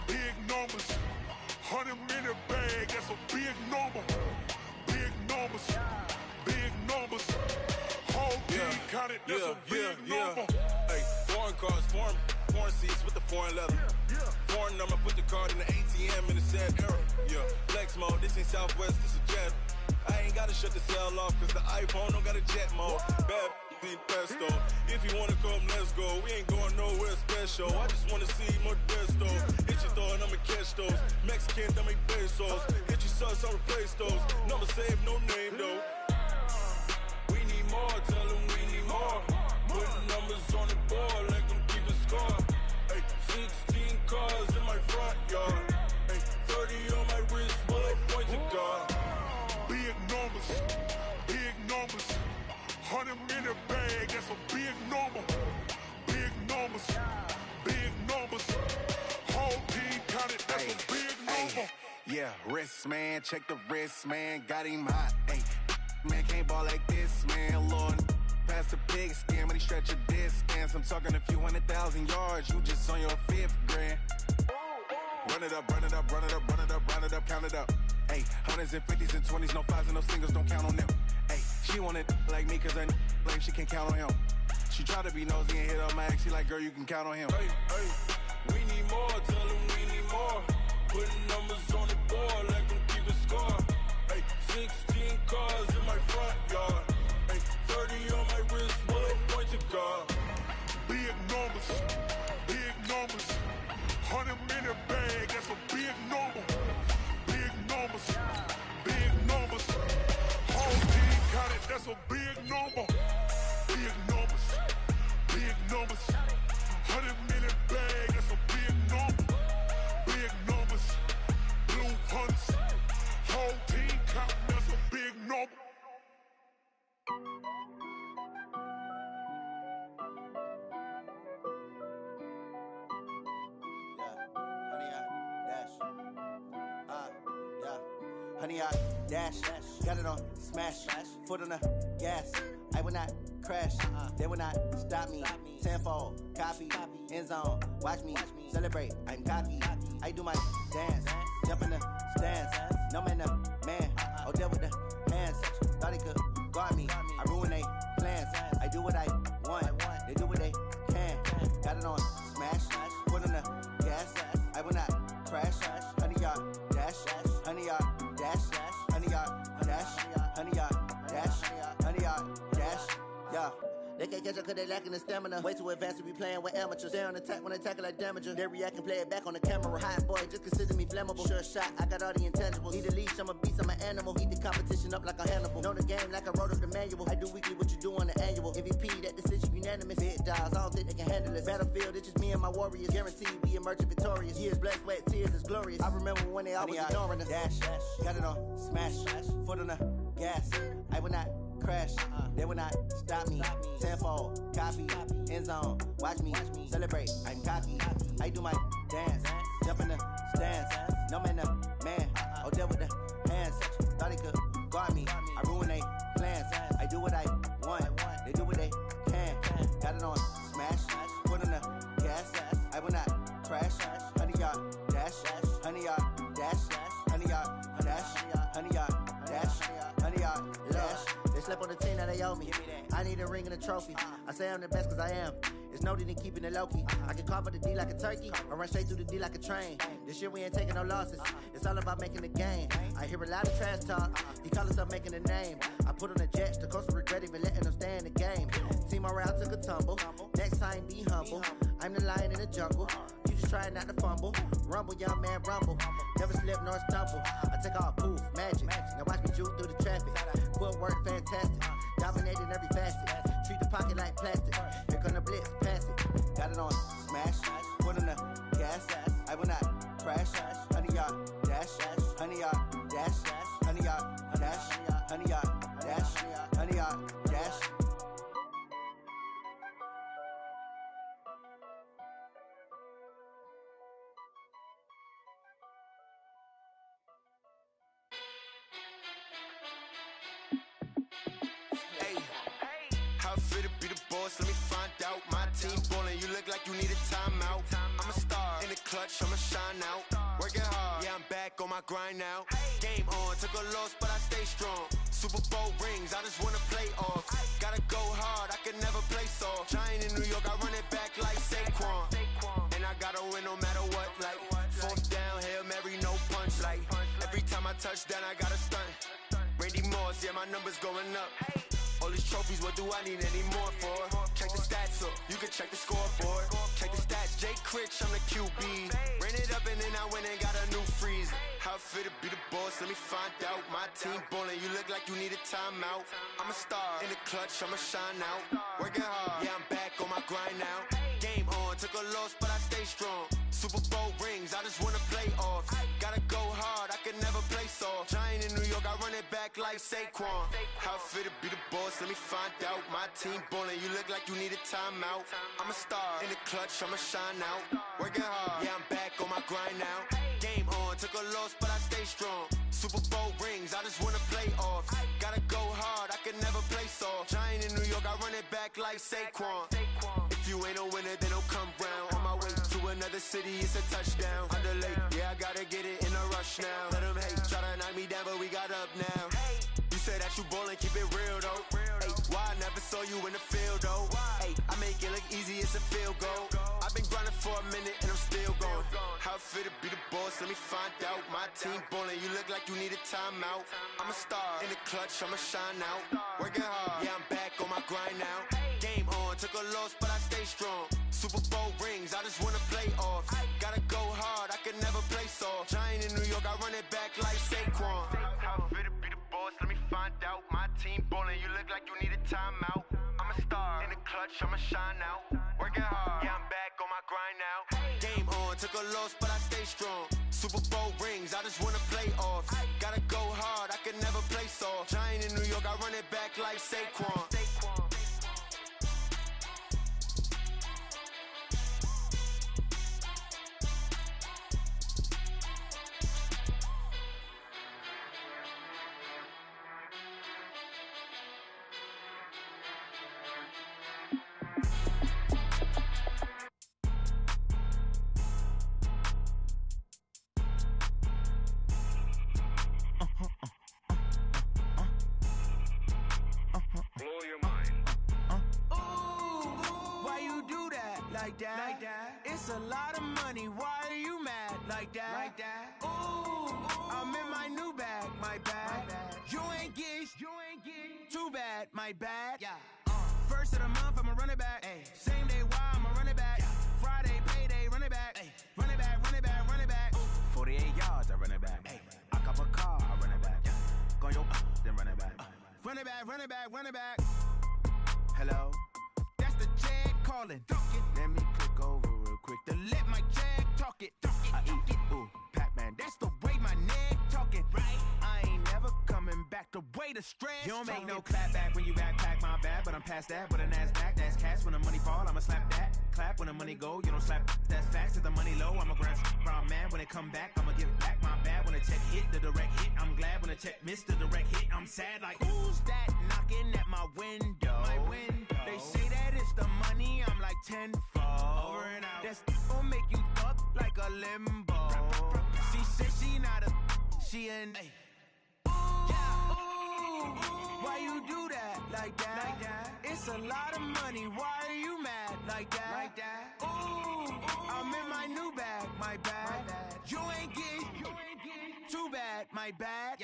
Big numbers, 100-minute bag, that's a big number. Big numbers, whole team counted, that's a big number. Hey, foreign cars, foreign seats with the foreign leather. Foreign number, put the card in the ATM in the sad era. Yeah, flex mode, this ain't Southwest, this is jet. I ain't gotta shut the cell off, cause the iPhone don't got a jet mode. Bad think pesto. If you wanna come, let's go. We ain't going nowhere special. I just wanna see Modesto. Hit your thought, I'ma catch those. Mexican, that make pesos. Hit your sus, I'll replace those. Number save, no name though. We need more, tell them we need more. Putting numbers on the board, let them keep the score. Ay, 16 cars in my front yard. Ay, 30 on my wrist, bullet point to God. Big numbers, big numbers. 100 minute bag, that's a big number. Big numbers, big numbers. Whole team counted, that's a big number. Yeah, wrist man, check the wrist man, got him hot. Ay, man can't ball like this, man. Lord, past the pig skin, when he stretch a distance. I'm talking a few 100,000 yards, you just on your 5th grand. Run it up, run it up, run it up, run it up, run it up, count it up. Ay, 100s and 50s and 20s, no 5s and no singles, don't count on them. Ay, she want it like me, cause her blame, she can't count on him. She try to be nosy and hit up my ex, she like, girl, you can count on him. Hey, hey, we need more, tell them we need more. Putting numbers on the board, let them keep the score. Hey, 16 cars in my front yard. Hey, 30 on my wrist, bullet point to God. Big numbers, big numbers. 100 minute bag, that's a big number. Big numbers, big numbers. Whole team counted, that's a big number. Big numbers, big numbers. 100 minute bag, that's a big number. Big numbers, blue hunts. Whole team counting, that's a big number. Honey, I dash, got it on smash, foot on the gas. I will not crash, they will not stop me. Tenfold, copy, end zone, watch me celebrate. I'm cocky, I do my dance, jump in the stands. No man, man, oh deal with the hands. Thought he could guard me, I ruin they plans. I do what I want, they do what they can. Got it on smash, foot on the gas. I will not crash, honey, y'all dash, honey, y'all dash, honey, y'all dash, honey, y'all dash, honey, y'all dash, yeah. They can't catch up cause they lacking the stamina. Way too advanced to be playing with amateurs. Stay on attack when they tackle like damager. They react and play it back on the camera. Hot boy, just consider me flammable. Sure shot, I got all the intangibles. Need a leash, I'm a beast, I'm an animal. Heat the competition up like a Hannibal. Know the game like I wrote up the manual. I do weekly what you do on the annual. MVP, that decision unanimous. Big dials, I don't think they can handle it. Battlefield, it's just me and my warriors. Guaranteed we emerging victorious. Years, blood, sweat, tears, is glorious. I remember when they always ignoring us. Dash, got it on smash, foot on the gas. I will not crash, they will not stop me. Tenfold, copy, end zone, watch me celebrate. I'm cocky, I do my dance, jump in the stands. No man, man, oh deal with the hands. Thought he could guard me, I ruin they plans. I do what I want, they do what they can. Got it on smash, foot on the gas. I will not crash, honey, y'all dash, honey, y'all dash, honey, y'all dash, honey, y'all dash, honey, y'all dash. They slept on the team that they owe me. I need a ring and a trophy. I say I'm the best cause I am. It's no need in keeping it low-key. I can carve up the D like a turkey or run straight through the D like a train. This year we ain't taking no losses. It's all about making the game. I hear a lot of trash talk. He call himself making a name. I put on the Jets. The coach regret even letting them stay in the game. Team morale took a tumble. Next time be humble. I'm the lion in the jungle. You just trying not to fumble. Rumble, young man, rumble. Never slip nor stumble. I take off, poof, magic. Now watch me juke through the traffic. Footwork fantastic. Dominating every facet. Treat the pocket like plastic. Here come the blitz, pass it. Got it on smash. Foot on the gas. I will not crash. Honey, y'all dash. Honey, y'all dash. Honey, y'all dash. Honey, y'all dash. Honey, y'all dash. Let me find out. My team ballin', you look like you need a timeout. I'm a star in the clutch, I'ma shine out. Working hard, yeah, I'm back on my grind now. Game on, took a loss, but I stay strong. Super Bowl rings, I just wanna play off. Gotta go hard, I can never play soft. Giant in New York, I run it back like Saquon. And I gotta win no matter what, like fourth down, Hail Mary, no punch. Like every time I touch down, I gotta stunt. Randy Moss, yeah, my numbers going up. All these trophies, what do I need any more for? Check the stats up, you can check the scoreboard. Check the stats, Jay Critch, I'm the QB. Ran it up and then I went and got a new freezer. How it feel to be the boss, let me find out. My team ballin', you look like you need a timeout. I'm a star, in the clutch, I'ma shine out. Working hard, yeah, I'm back on my grind now. Game on, took a loss, but I stay strong. Super Bowl rings, I just wanna play off. Gotta go hard, I can never play soft. Giant in New York, I run it back like Saquon. How it feel to be the boss, let me find out. My team ballin', you look like you need a timeout. I'm a star, in the clutch, I'ma shine out. Working hard, yeah, I'm back on my grind now. Game on, took a loss, but I stay strong. Super Bowl rings, I just wanna play off. Gotta go hard, I can never play soft. Giant in New York, I run it back like Saquon. If you ain't a winner, then don't come round. On my way to another city, it's a touchdown. Underlay, yeah, I gotta get it in a rush now. Let them hate, try to knock me down, but we got up now. You said that you ballin', keep it real though. Ay, why I never saw you in the field though? Ay, I make it look easy, it's a field goal. I've been grinding for a minute and I'm still going. How it feel to be the boss, let me find out. My team ballin', you look like you need a timeout. I'm a star, in the clutch, I'ma shine out. Working hard, yeah, I'm back on my grind now. Game on, took a loss, but I stay strong. Super Bowl rings, I just wanna play off. Gotta go hard, I can never play soft. Giant in New York, I run it back like Saquon. How it feel to be the boss, let me find out. My team ballin', you look like you need a timeout. I'm a star, in the clutch, I'ma shine out. Working hard, yeah, I'm back on my grind now. Game on, took a loss, but I stay strong. Super Bowl rings, I just wanna play off. Gotta go hard, I can never play soft. Giant in New York, I run it back like Saquon. Like that. It's a lot of money. Why are you mad like that? Ooh, I'm in my new bag, my bad. You ain't get too bad, my bad. First of the month, I'ma run it back. Same day, why I'ma run it back. Friday, payday, run it back. Run it back, run it back, run it back. 48 yards, I run it back. I cop a car, I run it back. Go yo, then run it back. Run it back, run it back, run it back. Hello? That's the Jag calling. Let me click over real quick to let my Jag talk it. I eat it, ooh, Pac-Man. That's the way my neck talking. Right? I ain't never coming back the way the stress. You don't make no clap back when you backpack, my bad, but I'm past that. With a NASDAQ, that's cash. When the money fall, I'ma slap that. Clap when the money go, you don't slap. That's facts. If the money low, I'ma grab brown man. When it come back, I'ma give back my bad. When the check hit, the direct hit. I'm glad when the check missed the direct hit. I'm sad like, who's that knocking at my window? My window. They say that it's the money, I'm like tenfold. Over and out. That's gon' make you up like a limbo. She said she not a, she an. Ooh, why you do that like that? It's a lot of money, why are you mad like that? Ooh, I'm in my new bag, my bad. You ain't get too bad, my bad.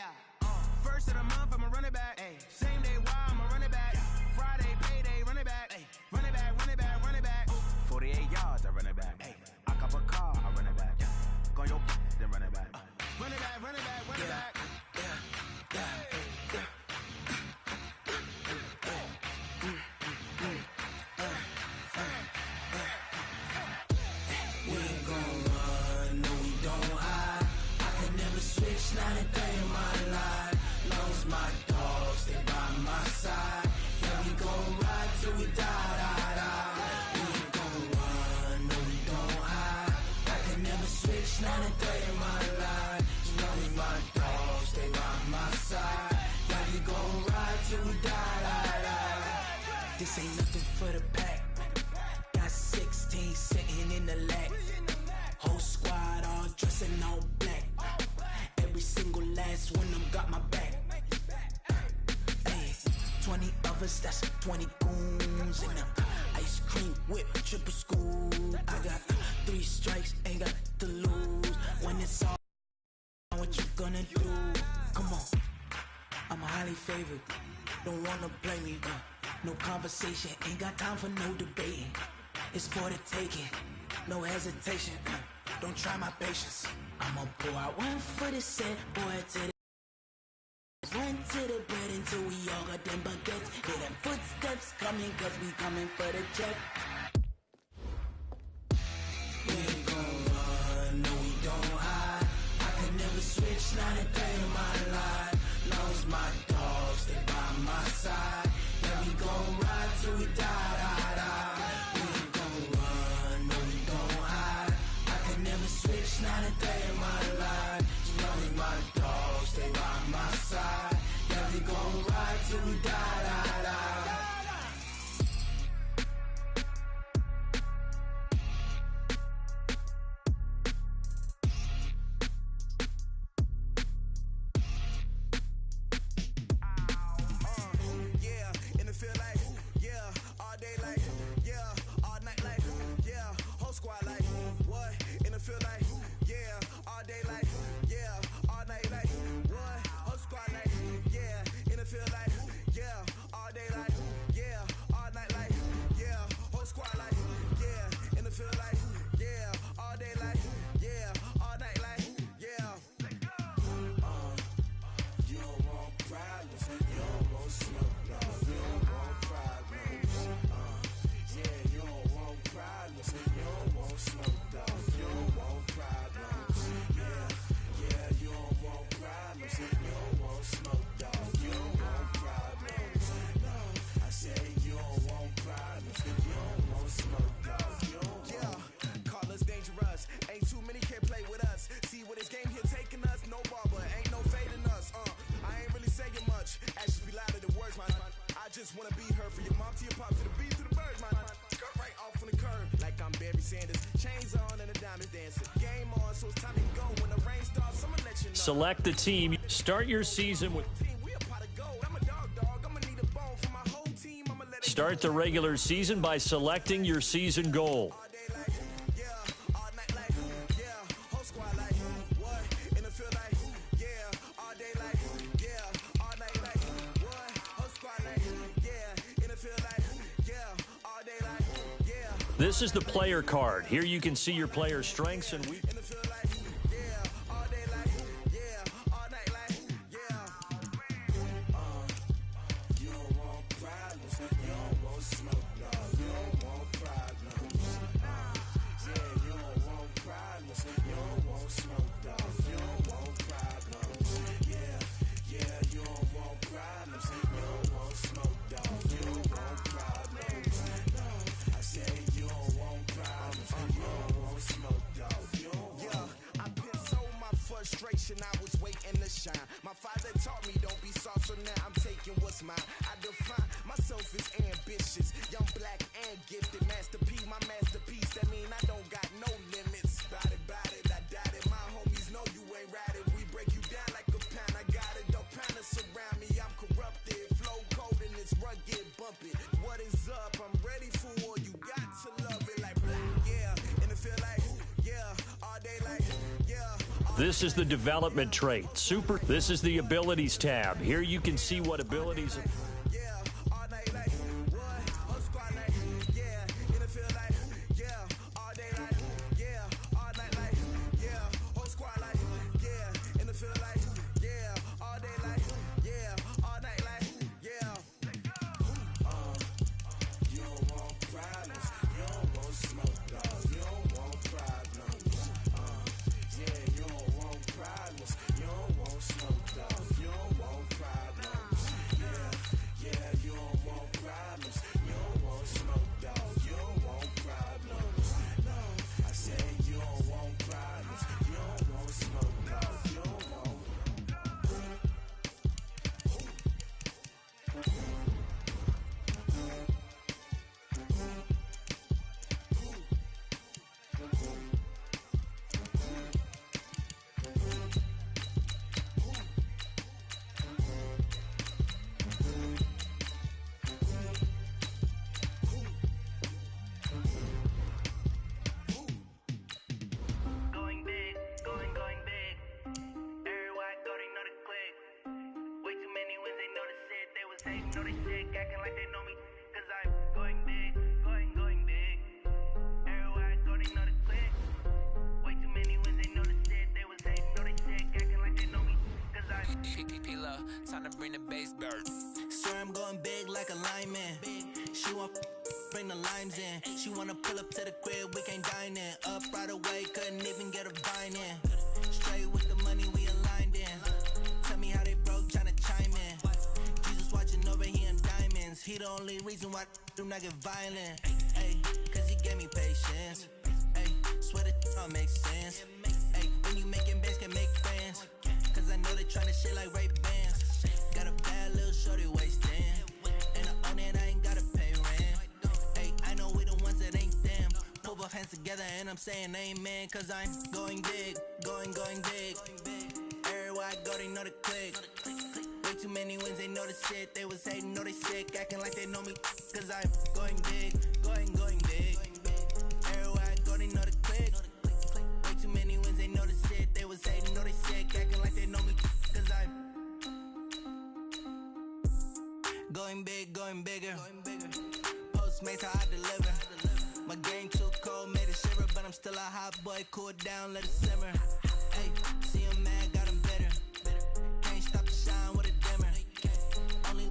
First of the month, I'ma run it back. Same day, why I'ma run it back. Friday, payday, run it back. Run it back, run it back, run it back. 48 yards, I run it back. I cop a car, I run it back. Go yo, then run it back. Run it back, run it back, run it back. We ain't gon' run, no we don't hide. I can never switch, not a day in my life. Long as my dogs stay by my side. Yeah, we gon' ride till we die, die, die. We ain't gon' run, no we don't hide. I can never switch, not a day in my life. As long as my dogs stay by my side. Yeah, we gon' ride till we die, die, die. This ain't nothing for the pack. Got 16 sitting in the lag. Whole squad all dressing all black. Every single last one of them got my back. 20 of us, that's 20 goons in them. Ice cream whip, triple scoop. I got 3 strikes, ain't got to lose. When it's all, what you gonna do? Come on, I'm highly favored. don't wanna play me. No conversation, ain't got time for no debating. It's for the taking, no hesitation. Don't try my patience. I'ma pour out one for the set, boy, to the run to the bread until we all got them baguettes. Hear them footsteps coming, cause we coming for the check. We ain't gon' run, no we don't hide. I could never switch, not a day in my life. Long as my dogs stay by my side. Yeah, we gon' ride till we die, die, die. We ain't gon' run, no we don't hide. I could never switch, not a day in my life. As long as my dogs stay by my side. Yeah, we gon' ride till we die, die, die. Select the team. Start your season with. Start the regular season by selecting your season goal. This is the player card. Here you can see your player's strengths and weaknesses. I was waiting to shine. My father taught me don't be soft, so now I'm taking what's mine. I define myself as ambitious, young, black, and gifted. Master P, my masterpiece. That mean I don't got no limits. Bout it, I doubt it. My homies know you ain't ride it. We break you down like a pound. I got it, don't pound us around me. I'm corrupted, flow cold and it's rugged, bump it. What is up? I'm ready for war. You got to love it like yeah, and it feel like yeah, all day like yeah. This is the development trait. Super. This is the abilities tab. Here you can see what abilities. know they sick, acting like they know me. Cause I'm going big, going big. Everywhere I go, they know the click. Way too many wins, they know the shit. They was hating, know they sick, acting like they know me. Cause I'm P-Love, time to bring the bass bird. Swear I'm going big like a lineman. She want bring the limes in. She wanna pull up to the crib, we can't dine in. Up right away, couldn't even get a vine in. Straight with the money we aligned in. Tell me how they broke, tryna chime in. Jesus watching over here in diamonds. He the only reason why I do not get violent. Ay, cause he gave me patience. Ay, swear that all makes sense. Ay, when you making bands, can make friends. Cause I know they tryna shit like Ray-Bans. Got a bad little shorty wasting. And I own it, I ain't gotta pay rent. Ay, I know we the ones that ain't them. Pull both hands together and I'm saying amen. Cause I'm going big, going big. Everywhere I go, they know the click. Way too many wins, they know the shit. They was hating, know they sick, acting like they know me. Cause I'm going big, going big. Everywhere I go, they know the click. Way too many wins, they know the shit. They was hating, know they sick, acting like they know me. Cause I'm going big, going bigger. Postmates, how I deliver. My game too cold, made it shiver, but I'm still a hot boy. Cool it down, let it simmer. Hey, see him mad, got him bitter. Can't stop the shine with a dimmer. Only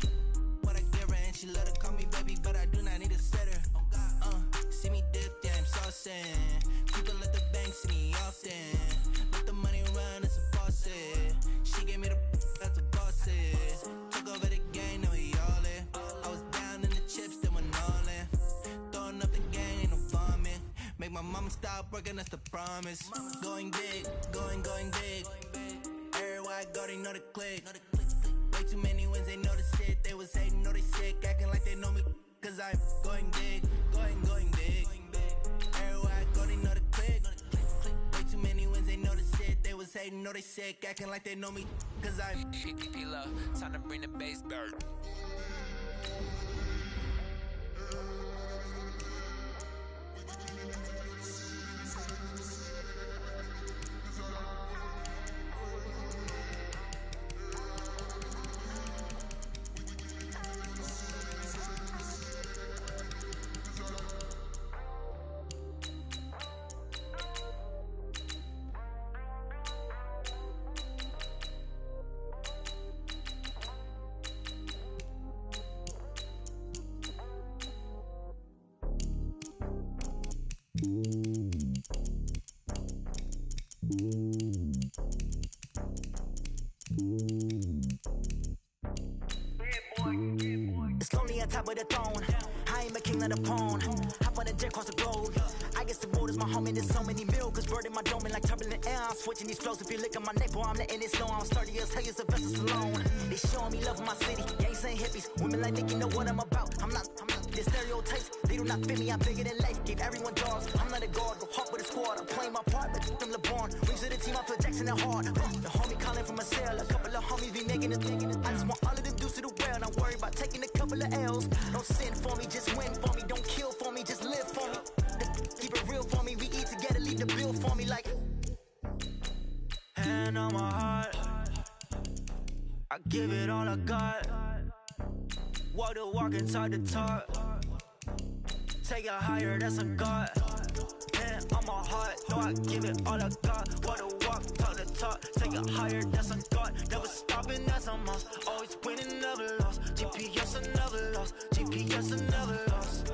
what I give her, and she let her call me baby, but I do not need a sitter. See me dip, yeah, I'm saucing. People at the bank see me often. Let the money run, it's a faucet. She gave me the that's a boss it. Took over the game, now we all in. I was down in the chips, then went all in. Throwing up the gang, ain't no bombing. Make my mama stop working, that's the promise. Going big, going big. Everywhere I go, they know the click. Way too many wins, they know the shit. They was hating, know they sick, acting like they know me. Cause I'm going big, going big. Everywhere I go, they know the click. Way too many wins, they know the shit. They was hating, know they sick, acting like they know me. Cause I'm P-Love, time to bring the bass bird. It's lonely on top of the throne. I ain't a king of the pawn. Hop on a jet across the globe. I guess the road is my home and there's so many milkers. Bird in my dome and like turbulent air. I'm switching these flows. If you look at my neck, boy, I'm letting it slow. I'm sturdy as hell as a vessel alone. They showing me love in my city. Gangs ain't hippies. Women like think you know what I'm about. I'm not. The stereotypes, they do not fit me. I'm bigger than life. Give everyone dogs. I'm not a guard. Go hard with a squad. I'm playing my part, but them LeBron. Rings to the team. I feel Jackson and hard. The homie calling from a cell. A couple of homies be making it. I just want all of them dudes to the well. Not worry about taking a couple of L's. Don't sin for me, just win for me. Don't kill for me, just live for me. Keep it real for me. We eat together, leave the bill for me like. Hand on my heart, I give it all I got. Walk the walk inside the talk. Take it higher, that's a God. Hand on my heart, no, I give it all I got. Walk the walk, talk the talk. Take it higher, that's a God. Never stopping, that's a must. Always winning, never lost. GPS, I never lost. GPS, I never lost.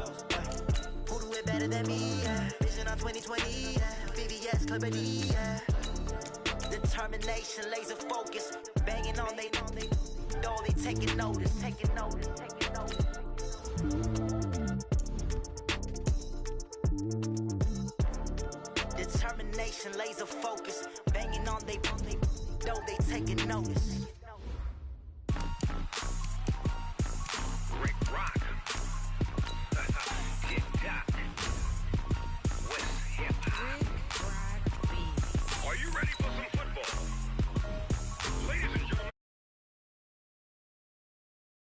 Who do it better than me? Yeah. Vision on 2020, yeah. VVS, Clippity, yeah. Determination, laser focus. Banging on they, though they taking notice. Determination, laser focus. Banging on they, though they taking notice.